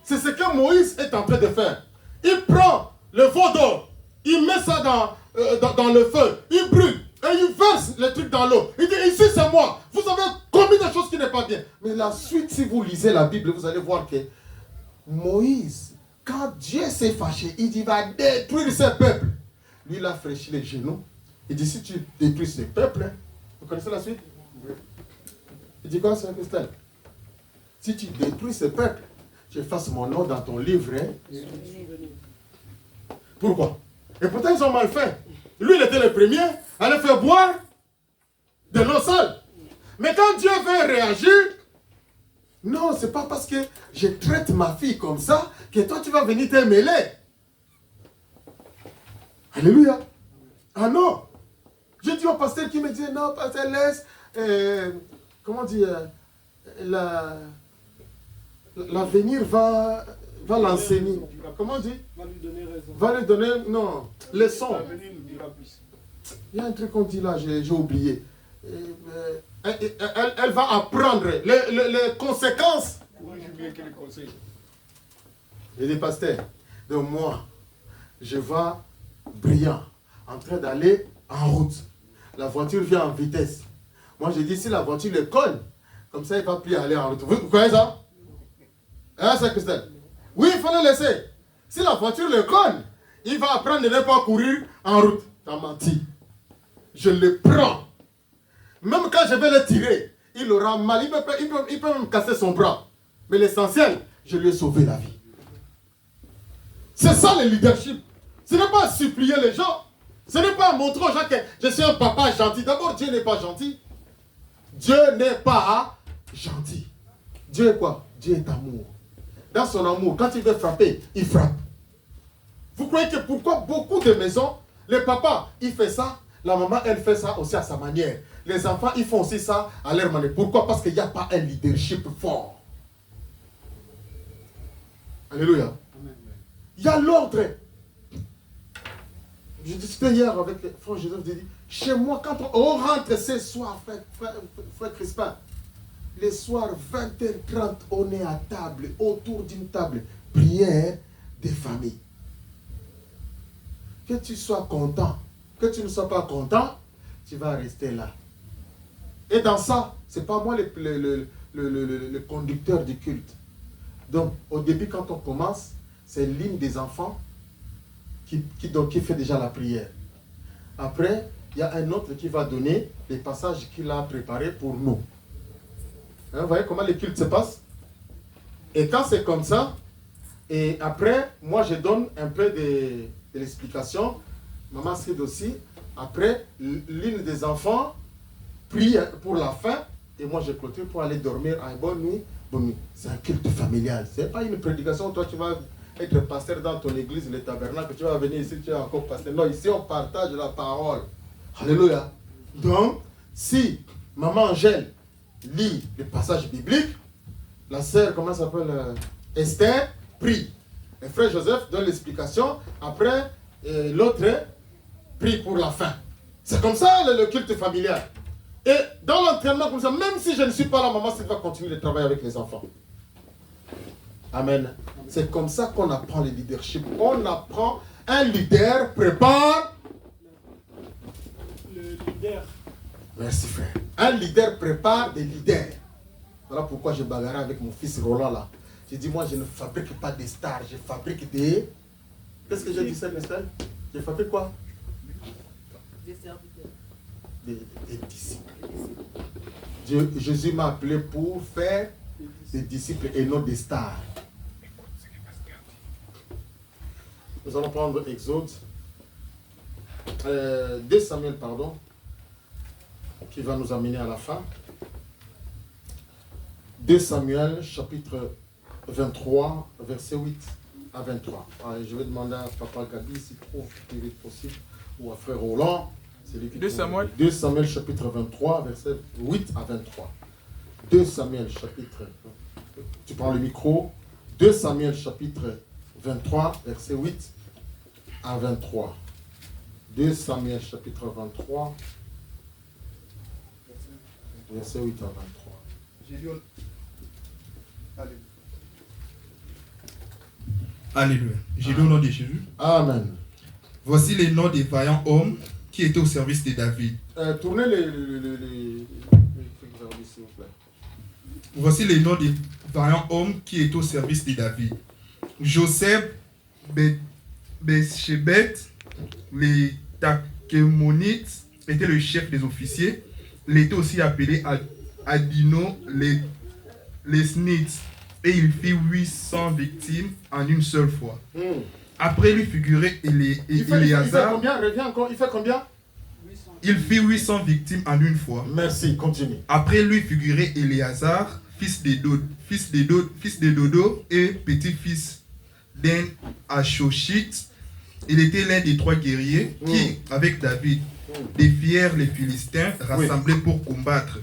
C'est ce que Moïse est en train de faire. Il prend le veau d'or, il met ça dans le feu, il brûle, et il verse les trucs dans l'eau. Il dit, ici c'est moi. Vous avez commis des choses qui n'est pas bien. Mais la suite, si vous lisez la Bible, vous allez voir que Moïse, quand Dieu s'est fâché, il dit, il va détruire ce peuple. Lui, il a fraîchi les genoux. Il dit, si tu détruis ce peuple, vous connaissez la suite? Oui. Il dit quoi, Saint Christelle? Si tu détruis ce peuple, tu effaces mon nom dans ton livre. Hein? Pourquoi? Et pourtant, ils ont mal fait. Lui, il était le premier à le faire boire de l'eau sale. Mais quand Dieu veut réagir, non, c'est pas parce que je traite ma fille comme ça que toi, tu vas venir te mêler. Alléluia. Ah non. J'ai dit au pasteur qui me disait, non, pasteur, laisse, comment dire, l'avenir va l'enseigner. Comment on dit? Va lui donner raison. Va lui donner, non, leçon. L'avenir nous dira plus. Il y a un truc qu'on dit là, j'ai oublié. Elle va apprendre les conséquences. Moi, j'ai oublié quels conseils. J'ai dit, pasteur, de moi, je vois Brillant en train d'aller en route. La voiture vient en vitesse. Moi, j'ai dit, si la voiture le colle, comme ça, il ne va plus aller en route. Vous voyez ça? Hein, c'est Christelle? Oui, il faut le laisser. Si la voiture le colle, il va apprendre de ne pas courir en route. T'as menti. je le prends. Même quand je vais le tirer, il aura mal. Il peut même casser son bras. Mais l'essentiel, je lui ai sauvé la vie. C'est ça le leadership. Ce n'est pas supplier les gens. Ce n'est pas montrer aux gens que je suis un papa gentil. D'abord, Dieu n'est pas gentil. Dieu n'est pas gentil. Dieu est quoi? Dieu est amour. Dans son amour, quand il veut frapper, il frappe. Vous croyez que pourquoi beaucoup de maisons, le papa, il fait ça, la maman, elle fait ça aussi à sa manière. Les enfants, ils font aussi ça à leur manière. Pourquoi? Parce qu'il n'y a pas un leadership fort. Alléluia. Il y a l'ordre. Je discutais hier avec frère Joseph, j'ai dit, chez moi, quand on rentre ce soir, frère Crispin, les soirs 20h30, on est à table, autour d'une table, prière des familles. Que tu sois content, que tu ne sois pas content, tu vas rester là. Et dans ça, ce n'est pas moi le conducteur du culte. Donc, au début, quand on commence, c'est l'hymne des enfants qui fait déjà la prière. Après, il y a un autre qui va donner les passages qu'il a préparés pour nous. Hein, vous voyez comment le culte se passe? Et quand c'est comme ça, et après, moi je donne un peu de l'explication. Maman Sid aussi. Après, l'une des enfants prie pour la fin. Et moi je clôture pour aller dormir. Ah, bonne nuit. Bonne nuit. C'est un culte familial. Ce n'est pas une prédication. Toi tu vas être pasteur dans ton église, le tabernacle. Tu vas venir ici, tu es encore pasteur. Non, ici on partage la parole. Alléluia. Donc, si maman Angèle lit le passage biblique, la sœur, comment ça s'appelle, Esther, prie. Le frère Joseph donne l'explication. Après, l'autre prie pour la fin. C'est comme ça le culte familial. Et dans l'entraînement comme ça, même si je ne suis pas là, maman, c'est va continuer de travailler avec les enfants. Amen. C'est comme ça qu'on apprend le leadership. On apprend, un leader prépare. Le leader. Merci frère. Un leader prépare des leaders. Voilà pourquoi je bagarrais avec mon fils Roland là. J'ai dit, moi je ne fabrique pas des stars, je fabrique des... Qu'est-ce que j'ai dit ça, Nestel? Je fabrique quoi? Des serviteurs. Des disciples. Jésus m'a appelé pour faire des disciples et non des stars. Nous allons prendre Exode. 2 Samuel, pardon. Qui va nous amener à la fin. 2 Samuel, chapitre 23, verset 8 à 23. Alors, je vais demander à Papa Gabi s'il trouve le plus vite possible, ou à Frère Roland. 2 Samuel. 2 Samuel, chapitre 23, verset 8 à 23. 2 Samuel, chapitre... Tu prends le micro. 2 Samuel, chapitre 23, verset 8 à 23. 2 Samuel, chapitre 23, verset 8 à 23. Alléluia. J'ai le nom de Jésus. Amen. Voici les noms des vaillants hommes qui étaient au service de David. Tournez les s'il vous plaît. Voici les noms des vaillants hommes qui étaient au service de David. Joseph, Béchébet, les Takémonites était le chef des officiers. Il était aussi appelé Adino, les Snits. Et il fit 800 victimes en une seule fois. Après lui figurait Éléazar. Il fait combien? Reviens encore. Il fait combien? Il fit 800 victimes en une fois. Merci, continue. Après lui figurait Éléazar, fils de Dodo et petit-fils d'un Ashoshite. Il était l'un des 3 guerriers qui, avec David, défièrent les Philistins rassemblés pour combattre,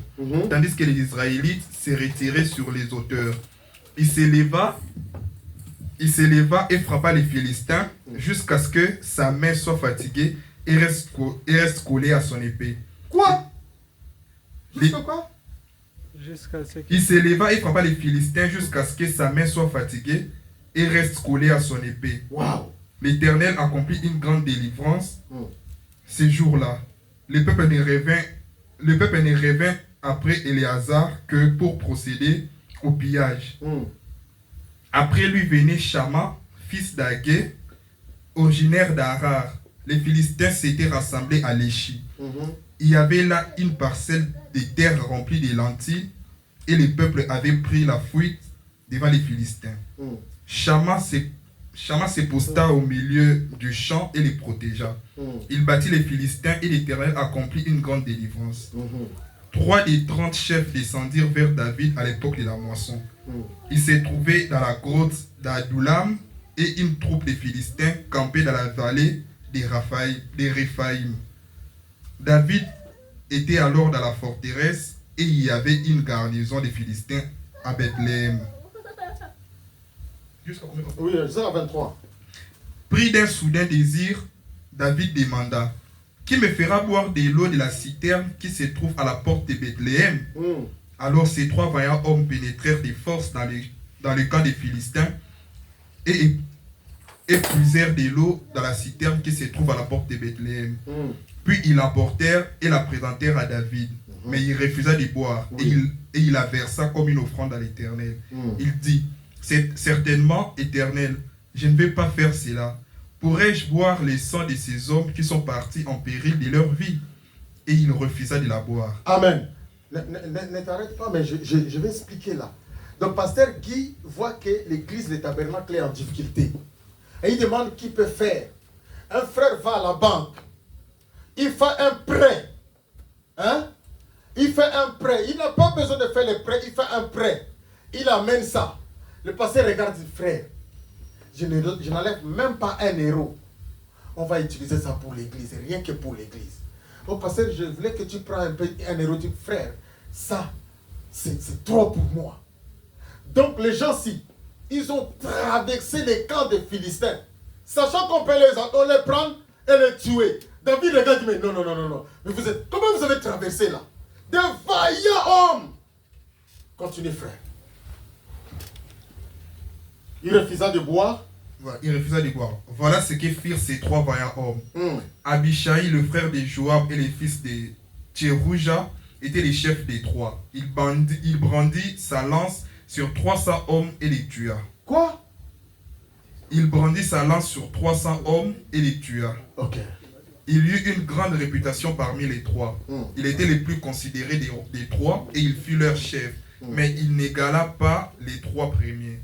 tandis que les Israélites se retiraient sur les hauteurs. Il s'éleva et frappa les Philistins jusqu'à ce que sa main soit fatiguée et reste collée à son épée. Quoi? Jusqu'à quoi? Il s'éleva et frappa les Philistins jusqu'à ce que sa main soit fatiguée et reste collée à son épée. Wow. L'Éternel accomplit une grande délivrance ces jours-là. Le peuple ne revint après Éléazar que pour procéder au pillage. Après lui venait Shama, fils d'Agé, originaire d'Arar. les Philistins s'étaient rassemblés à Léchi. Mhm. Il y avait là une parcelle de terre remplie de lentilles et le peuple avait pris la fuite devant les Philistins. Mhm. Shama se posta au milieu du champ et les protégea. Mhm. Il battit les Philistins et l'Éternel accomplit une grande délivrance. Mhm. 3 des 30 chefs descendirent vers David à l'époque de la moisson. Mhm. Il s'est trouvé dans la grotte d'Adoulam et une troupe de Philistins campait dans la vallée des Réphaïm. David était alors dans la forteresse et il y avait une garnison des Philistins à Bethléem. Oui, jusqu'à 23. Pris d'un soudain désir, David demanda: qui me fera boire de l'eau de la citerne qui se trouve à la porte de Bethléem? Mhm. Alors ces 3 vaillants hommes pénétrèrent de force dans le camp des Philistins et puisèrent de l'eau dans la citerne qui se trouve à la porte de Bethléem. Mhm. Puis ils l'emportèrent et la présentèrent à David. Mais il refusa de boire Oui. et il la versa comme une offrande à l'Éternel. Mhm. Il dit: c'est certainement, Éternel, je ne vais pas faire cela. Pourrais-je boire le sang de ces hommes qui sont partis en péril de leur vie? Et il refusa de la boire. Amen. Ne t'arrête pas, mais je vais expliquer là. Donc, pasteur Guy voit que l'église, le tabernacle est en difficulté. Et il demande qui peut faire. Un frère va à la banque. Il fait un prêt. Hein? Il fait un prêt. Il n'a pas besoin de faire le prêt. Il fait un prêt. Il amène ça. Le pasteur regarde, dit: frère, je n'enlève même pas 1 euro. On va utiliser ça pour l'église, rien que pour l'église. Au pasteur, je voulais que tu prennes un peu 1 euro. Tu dis: frère, ça, c'est trop pour moi. Donc les gens-ci, ils ont traversé les camps des Philistins, sachant qu'on peut les prendre et les tuer. David regarde et dit: mais non, non, non, non, non. Mais comment vous avez traversé là? Des vaillants hommes. Continue, frère. Il refusa de boire. Voilà, il refusa de boire. Voilà ce que firent ces 3 vaillants hommes. Abishai, le frère de Joab et les fils de Tcherouja, étaient les chefs des 3. Il brandit sa lance sur 300 hommes et les tua. Quoi? Il brandit sa lance sur 300 hommes et les tua. Ok. Il eut une grande réputation parmi les 3. Il était le plus considéré des 3 et il fut leur chef. Mais il n'égala pas les 3 premiers.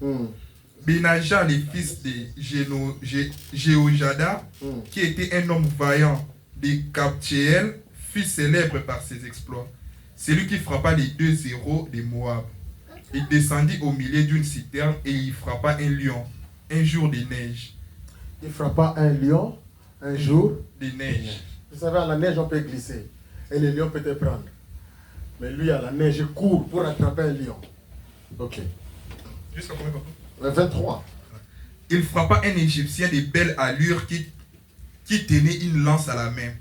Benaja, les fils de Jéhojada, qui était un homme vaillant de Kabthéel, fut célèbre par ses exploits. C'est lui qui frappa les 2 héros de Moab. Il descendit au milieu d'une citerne et il frappa un lion, un jour de neige. Il frappa un lion un jour de neige. Vous savez, à la neige, on peut glisser. Et le lion peut te prendre. Mais lui, à la neige, il court pour attraper un lion. Ok. Jusqu'à combien, papa? 23. Il frappa un Égyptien de belle allure qui tenait une lance à la main.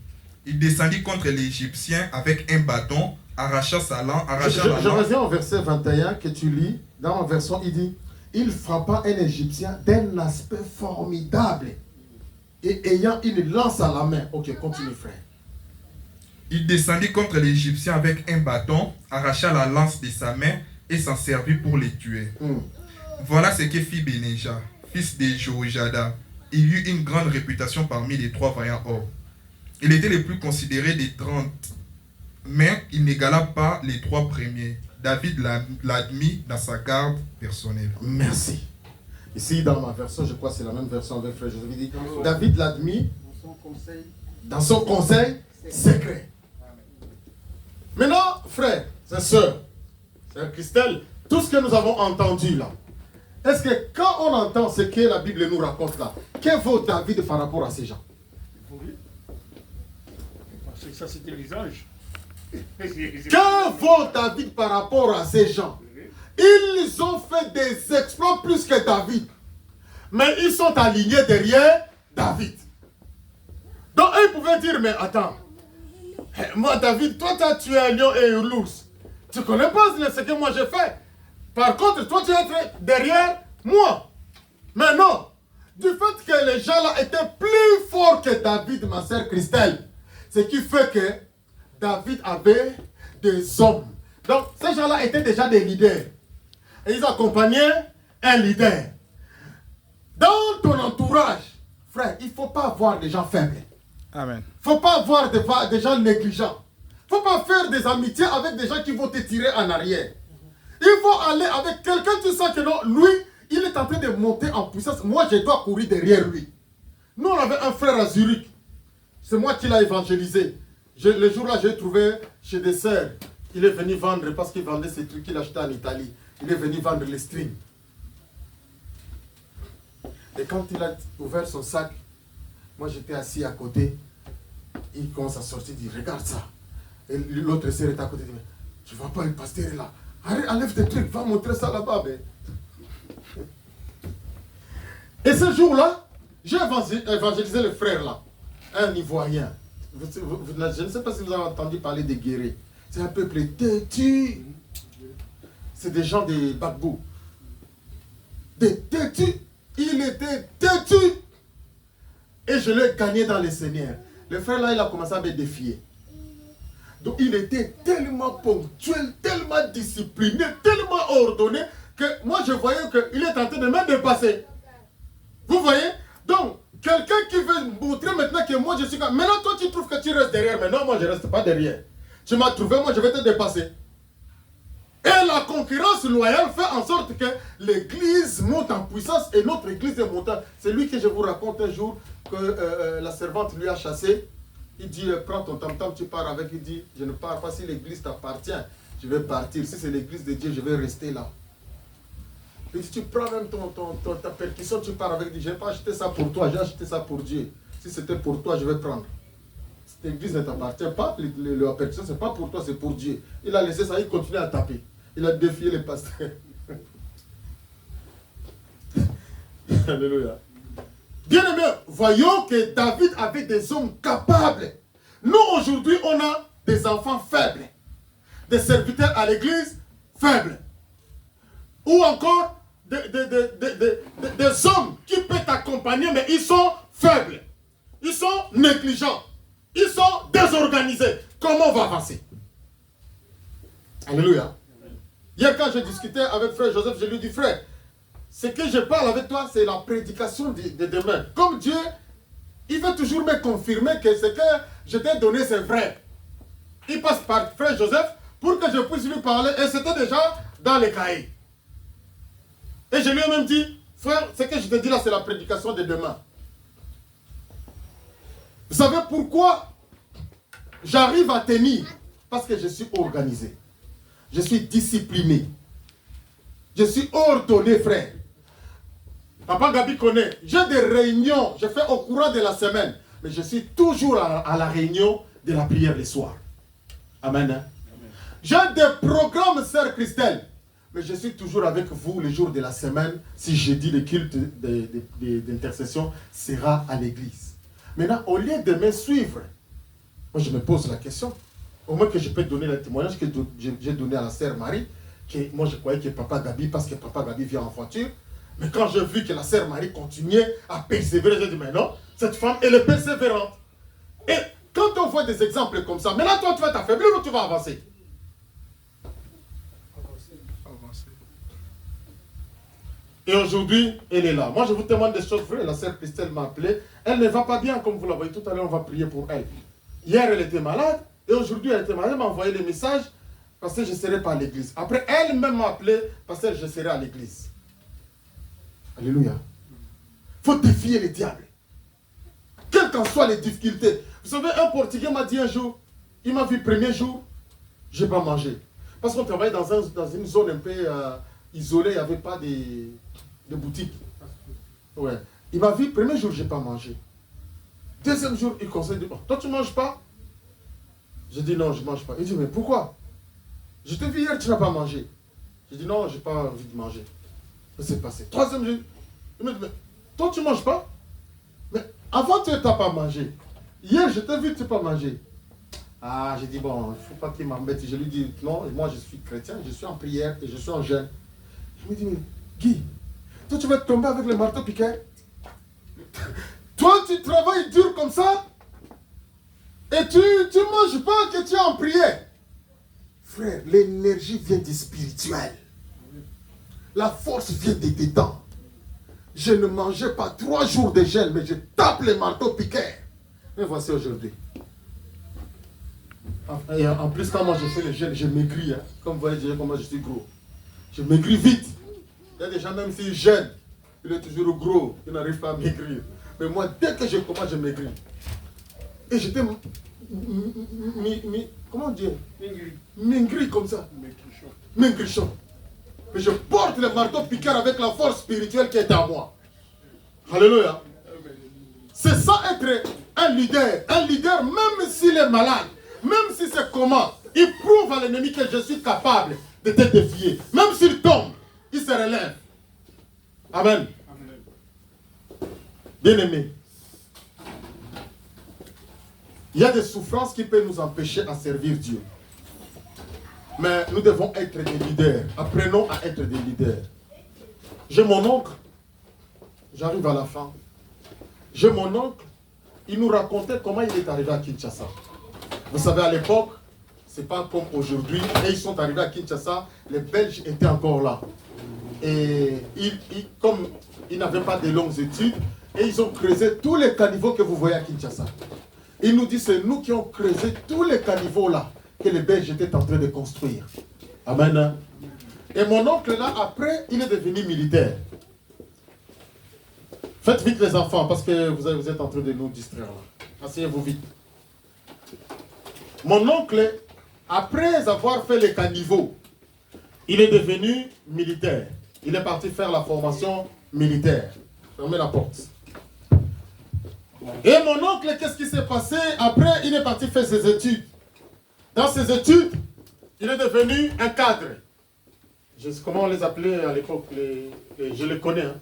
Il descendit contre l'Égyptien avec un bâton, arracha sa lance. Je reviens au verset 21 que tu lis. Dans ma version, il dit: il frappa un Égyptien d'un aspect formidable et ayant une lance à la main. Ok, continue, frère. Il descendit contre l'Égyptien avec un bâton, arracha la lance de sa main et s'en servit pour les tuer. Voilà ce que fit Benaja, fils de Jéhojada. Il eut une grande réputation parmi les 3 vaillants hommes. Il était le plus considéré des 30, mais il n'égala pas les 3 premiers. David l'admit dans sa garde personnelle. Merci. Ici, dans ma version, je crois que c'est la même version avec frère Joseph. Il dit: David l'admit dans son conseil secret. Maintenant, frère, sœur Christelle, tout ce que nous avons entendu là, est-ce que quand on entend ce que la Bible nous raconte là, que vaut David par rapport à ces gens? Parce que ça, c'était les anges. Que vaut David par rapport à ces gens? Ils ont fait des exploits plus que David. Mais ils sont alignés derrière David. Donc eux pouvaient dire: mais attends, moi David, toi tu as tué un lion et un ours. Tu ne connais pas ce que moi j'ai fait. Par contre, toi tu es derrière moi. Mais non, du fait que les gens là étaient plus forts que David, ma sœur Christelle, ce qui fait que David avait des hommes. Donc ces gens-là étaient déjà des leaders. Et ils accompagnaient un leader. Dans ton entourage, frère, il ne faut pas avoir des gens faibles. Amen. Il ne faut pas avoir des gens négligents. Il ne faut pas faire des amitiés avec des gens qui vont te tirer en arrière. Il faut aller avec quelqu'un, tu sens que non, lui, il est en train de monter en puissance. Moi, je dois courir derrière lui. Nous, on avait un frère à Zurich. C'est moi qui l'ai évangélisé. Le jour-là, j'ai trouvé chez des sœurs. Il est venu vendre parce qu'il vendait ces trucs qu'il achetait en Italie. Il est venu vendre les strings. Et quand il a ouvert son sac, moi j'étais assis à côté. Il commence à sortir, il dit, regarde ça. Et l'autre sœur est à côté, il dit, mais tu ne vois pas le pasteur est là. Arrête, enlève tes trucs, va montrer ça là-bas. Mais... Et ce jour-là, j'ai évangélisé le frère là, un Ivoirien. Je ne sais pas si vous avez entendu parler des guéris. C'est un peuple têtu. C'est des gens des Bagbou. Des têtus. Il était têtu. Et je l'ai gagné dans les Seigneurs. Le frère là, il a commencé à me défier. Donc il était tellement ponctuel, tellement discipliné, tellement ordonné, que moi je voyais qu'il est en train de me dépasser. Vous voyez? Donc, quelqu'un qui veut montrer maintenant que moi je suis comme... Maintenant toi tu trouves que tu restes derrière, mais non, moi je ne reste pas derrière. Tu m'as trouvé, moi je vais te dépasser. Et la concurrence loyale fait en sorte que l'église monte en puissance et notre église est montante. C'est lui que je vous raconte un jour que la servante lui a chassé. Il dit, prends ton tam-tam, tu pars avec. Il dit, je ne pars pas si l'église t'appartient. Je vais partir. Si c'est l'église de Dieu, je vais rester là. Il dit, tu prends même ta percussion, tu pars avec. Il dit, je n'ai pas acheté ça pour toi, j'ai acheté ça pour Dieu. Si c'était pour toi, je vais prendre. Cette église ne t'appartient pas, la percussion, ce n'est pas pour toi, c'est pour Dieu. Il a laissé ça, il continue à taper. Il a défié les pasteurs. Alléluia. Bien aimé, voyons que David avait des hommes capables. Nous, aujourd'hui, on a des enfants faibles. Des serviteurs à l'église faibles. Ou encore des hommes qui peuvent t'accompagner, mais ils sont faibles. Ils sont négligents. Ils sont désorganisés. Comment on va avancer? Alléluia. Hier, quand j'ai discuté avec frère Joseph, je lui ai dit, frère, ce que je parle avec toi, c'est la prédication de demain. Comme Dieu, il veut toujours me confirmer que ce que je t'ai donné, c'est vrai. Il passe par frère Joseph pour que je puisse lui parler, et c'était déjà dans les cahiers. Et je lui ai même dit, frère, ce que je te dis là, c'est la prédication de demain. Vous savez pourquoi j'arrive à tenir? Parce que je suis organisé. Je suis discipliné. Je suis ordonné, frère. Papa Gabi connaît. J'ai des réunions. Je fais au courant de la semaine. Mais je suis toujours à la réunion de la prière le soir. Amen. Amen. J'ai des programmes, sœur Christelle. Mais je suis toujours avec vous les jours de la semaine. Si jeudi, le culte d'intercession sera à l'église. Maintenant, au lieu de me suivre, moi je me pose la question. Au moins que je peux donner le témoignage que j'ai donné à la sœur Marie, que moi je croyais que Papa Gabi, parce que Papa Gabi vient en voiture, mais quand j'ai vu que la sœur Marie continuait à persévérer, j'ai dit, mais non, cette femme, elle est persévérante. Et quand on voit des exemples comme ça, maintenant toi tu vas t'affaiblir ou tu vas avancer? Avancer. Et aujourd'hui, elle est là. Moi je vous témoigne des choses vraies. La sœur Christelle m'a appelé. Elle ne va pas bien comme vous la voyez. Tout à l'heure, on va prier pour elle. Hier, elle était malade. Et aujourd'hui, elle était malade. Elle m'a envoyé des messages parce que je ne serai pas à l'église. Après, elle-même m'a appelé parce que je serai à l'église. Alléluia. Il faut défier le diable. Quelles qu'en soient les difficultés. Vous savez, un Portugais m'a dit un jour, il m'a vu premier jour, je n'ai pas mangé. Parce qu'on travaillait dans une zone un peu isolée, il n'y avait pas de boutique. Ouais. Il m'a vu, premier jour, je n'ai pas mangé. Deuxième jour, il conseille de... Toi, tu ne manges pas? J'ai dit non, je ne mange pas. Il dit, mais pourquoi? Je t'ai vu hier, tu n'as pas mangé. J'ai dit non, je n'ai pas envie de manger. C'est passé. Troisième jour, il me dit, mais toi, tu ne manges pas? Mais avant, tu n'as pas mangé. Hier, je t'ai vu, tu n'as pas mangé. Ah, j'ai dit, bon, il ne faut pas qu'il m'embête. Je lui dis, non, moi, je suis chrétien, je suis en prière et je suis en jeûne. Je me dis, mais Guy, toi, tu vas tomber avec le marteau piquet? Toi, tu travailles dur comme ça et tu ne manges pas que tu es en prière. Frère, l'énergie vient du spirituel. La force vient de dedans. Je ne mangeais pas 3 jours de jeûne, mais je tape les marteaux piquets. Et voici aujourd'hui. Et en plus, quand moi je fais le jeûne, je maigris. Hein. Comme vous voyez déjà comment je suis gros. Je maigris vite. Il y a des gens, même s'ils jeûnent, il est toujours gros. Il n'arrive pas à maigrir. Mais moi, dès que je commence, je maigris. Et j'étais... comment dire? Maigri comme ça. Maigrichon. Mais je porte le marteau piqueur avec la force spirituelle qui est en moi. Alléluia. C'est ça être un leader. Un leader, même s'il est malade, même si c'est comment, il prouve à l'ennemi que je suis capable de te défier. Même s'il tombe, il se relève. Amen. Bien-aimé, il y a des souffrances qui peuvent nous empêcher à servir Dieu. Mais nous devons être des leaders. Apprenons à être des leaders. J'ai mon oncle. J'arrive à la fin. J'ai mon oncle. Il nous racontait comment il est arrivé à Kinshasa. Vous savez, à l'époque, c'est pas comme aujourd'hui. Et ils sont arrivés à Kinshasa, les Belges étaient encore là. Et comme ils n'avaient pas de longues études, et ils ont creusé tous les caniveaux que vous voyez à Kinshasa. Il nous dit, c'est nous qui avons creusé tous les caniveaux là que les Belges étaient en train de construire. Amen. Et mon oncle là, après, il est devenu militaire. Faites vite les enfants, parce que vous êtes en train de nous distraire là. Asseyez-vous vite. Mon oncle, après avoir fait les caniveaux, il est devenu militaire. Il est parti faire la formation militaire. Fermez la porte. Et mon oncle, qu'est-ce qui s'est passé? Après, il est parti faire ses études. Dans ses études, il est devenu un cadre. Comment on les appelait à l'époque? Je les connais, hein?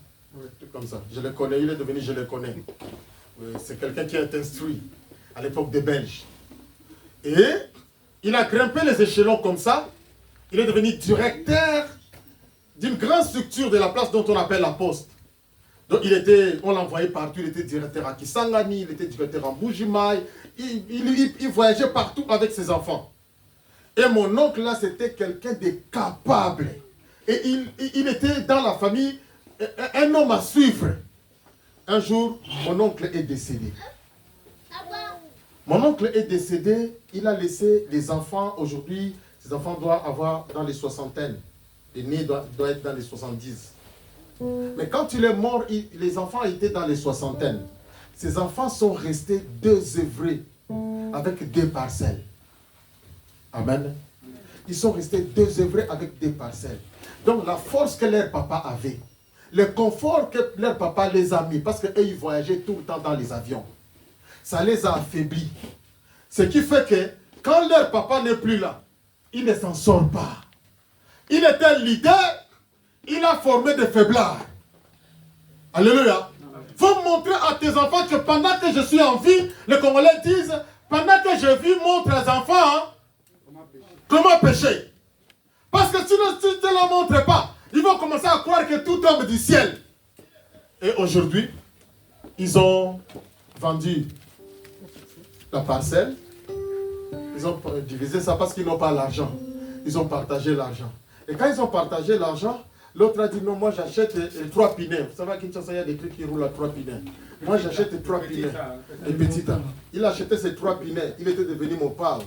Comme ça. Je les connais, il est devenu je les connais. C'est quelqu'un qui est instruit à l'époque des Belges. Et il a grimpé les échelons comme ça. Il est devenu directeur d'une grande structure de la place dont on appelle la Poste. Donc on l'envoyait partout, il était directeur à Kisangani, il était directeur en Bujimaï, il voyageait partout avec ses enfants. Et mon oncle là, c'était quelqu'un de capable. Et il était dans la famille un homme à suivre. Un jour, mon oncle est décédé. Mon oncle est décédé, il a laissé des enfants. Aujourd'hui, ces enfants doivent avoir dans les soixantaines. Les nés doivent être dans les 70. Mais quand il est mort, les enfants étaient dans les soixantaines. Ces enfants sont restés désœuvrés avec des parcelles. Amen. Ils sont restés désœuvrés avec des parcelles. Donc la force que leur papa avait, le confort que leur papa les a mis, parce qu'eux ils voyageaient tout le temps dans les avions, ça les a affaiblis. Ce qui fait que quand leur papa n'est plus là, ils ne s'en sortent pas. Il était un leader. Il a formé des faiblards. Alléluia. Il faut montrer à tes enfants que pendant que je suis en vie, les Congolais disent, pendant que je vis, montre aux enfants hein, comment pécher. Parce que si tu ne te le montres pas, ils vont commencer à croire que tout tombe du ciel. Et aujourd'hui, ils ont vendu la parcelle. Ils ont divisé ça parce qu'ils n'ont pas l'argent. Ils ont partagé l'argent. Et quand ils ont partagé l'argent, l'autre a dit non, moi j'achète 3 pinets. Vous savez qu'à Kinshasa, il y a des trucs qui roulent à 3 pinets. Moi j'achète 3 pinets. Et petit A. Il a acheté ces 3 pinets. Il était devenu mon père.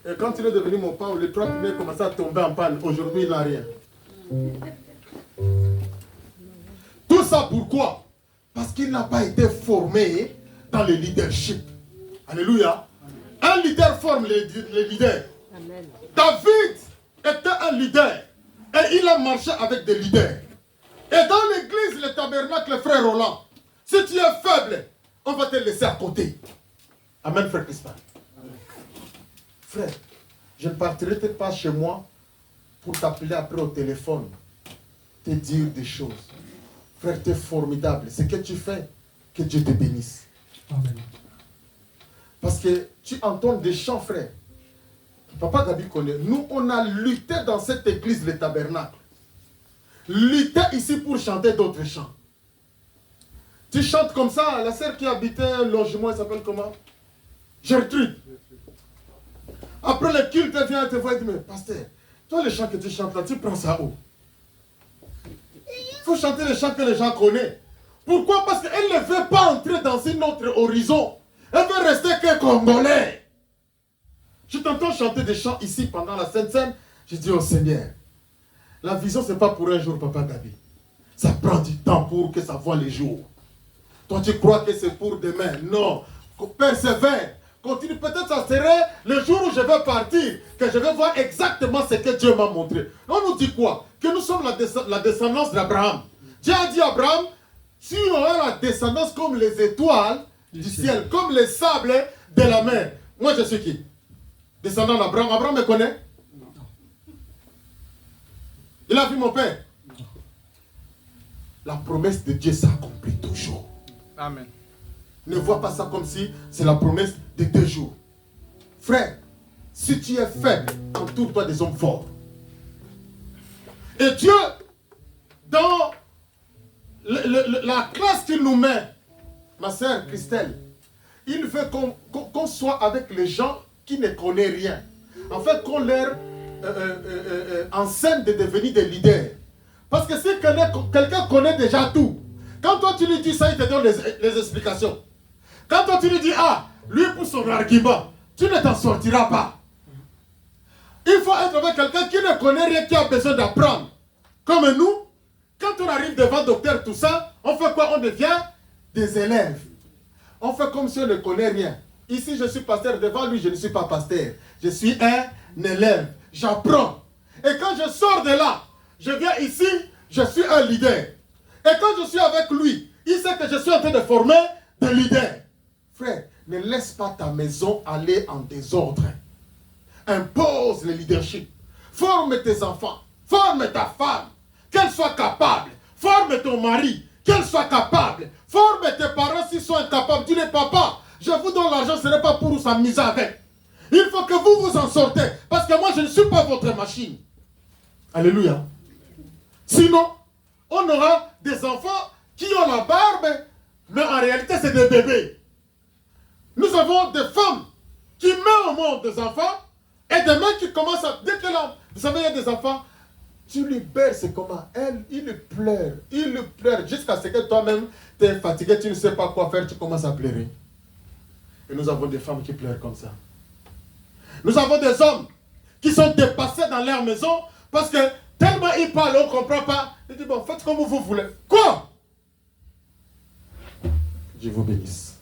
Et quand il est devenu mon père, les 3 pinets commençaient à tomber en panne. Aujourd'hui, il n'a rien. Tout ça pourquoi? Parce qu'il n'a pas été formé dans le leadership. Alléluia. Un leader forme les leaders. Amen. David était un leader. Et il a marché avec des leaders. Et dans l'église, le tabernacle, frère Roland, si tu es faible, on va te laisser à côté. Amen, frère Crispin. Frère, je ne partirai peut-être pas chez moi pour t'appeler après au téléphone, te dire des choses. Frère, tu es formidable. Ce que tu fais, que Dieu te bénisse. Amen. Parce que tu entends des chants, frère. Papa Gabi connaît. Nous, on a lutté dans cette église, le tabernacle. Lutté ici pour chanter d'autres chants. Tu chantes comme ça. La sœur qui habitait un logement, elle s'appelle comment? Gertrude. Après le culte, elle vient te voir et dit, mais pasteur, toi les chants que tu chantes là, tu prends ça où? Il faut chanter les chants que les gens connaissent. Pourquoi? Parce qu'elle ne veut pas entrer dans un autre horizon. Elle veut rester que Congolais. Je t'entends chanter des chants ici pendant la Sainte Seine. Je dis au Seigneur, la vision, ce n'est pas pour un jour, Papa Gabi. Ça prend du temps pour que ça voie les jours. Toi, tu crois que c'est pour demain. Non. Persévère. Continue. Peut-être ça serait le jour où je vais partir, que je vais voir exactement ce que Dieu m'a montré. On nous dit quoi? Que nous sommes la descendance d'Abraham. Dieu a dit à Abraham, tu auras la descendance comme les étoiles du ciel, comme les sables de la mer. Moi, je suis qui? Descendant d'Abraham. Abraham me connaît? Il a vu mon père? La promesse de Dieu s'accomplit toujours. Amen. Ne vois pas ça comme si c'est la promesse de 2 jours. Frère, si tu es faible, entoure-toi des hommes forts. Et Dieu, dans la classe qu'il nous met, ma sœur Christelle, il veut qu'on soit avec les gens qui ne connaissent rien. En fait, qu'on leur enseigne de devenir des leaders. Parce que si quelqu'un connaît déjà tout, quand toi tu lui dis ça, il te donne les explications. Quand toi tu lui dis, ah, lui pour son argument, tu ne t'en sortiras pas. Il faut être avec quelqu'un qui ne connaît rien, qui a besoin d'apprendre. Comme nous, quand on arrive devant le docteur, tout ça, on fait quoi? On devient des élèves. On fait comme si on ne connaît rien. Ici, je suis pasteur, devant lui, je ne suis pas pasteur. Je suis un élève. J'apprends. Et quand je sors de là, je viens ici, je suis un leader. Et quand je suis avec lui, il sait que je suis en train de former des leaders. Frère, ne laisse pas ta maison aller en désordre. Impose le leadership. Forme tes enfants. Forme ta femme. Qu'elle soit capable. Forme ton mari. Qu'elle soit capable. Forme tes parents s'ils sont incapables. Dis-les, papa, je vous donne l'argent, ce n'est pas pour s'amuser avec. Il faut que vous vous en sortez. Parce que moi, je ne suis pas votre machine. Alléluia. Sinon, on aura des enfants qui ont la barbe, mais en réalité, c'est des bébés. Nous avons des femmes qui mettent au monde des enfants et des mecs qui commencent à... Dès que là, vous savez, il y a des enfants, tu lui berces comment? Il pleure jusqu'à ce que toi-même, tu es fatigué, tu ne sais pas quoi faire, tu commences à pleurer. Et nous avons des femmes qui pleurent comme ça. Nous avons des hommes qui sont dépassés dans leur maison parce que tellement ils parlent, on ne comprend pas. Ils disent, bon, faites comme vous voulez. Quoi? Dieu vous bénisse.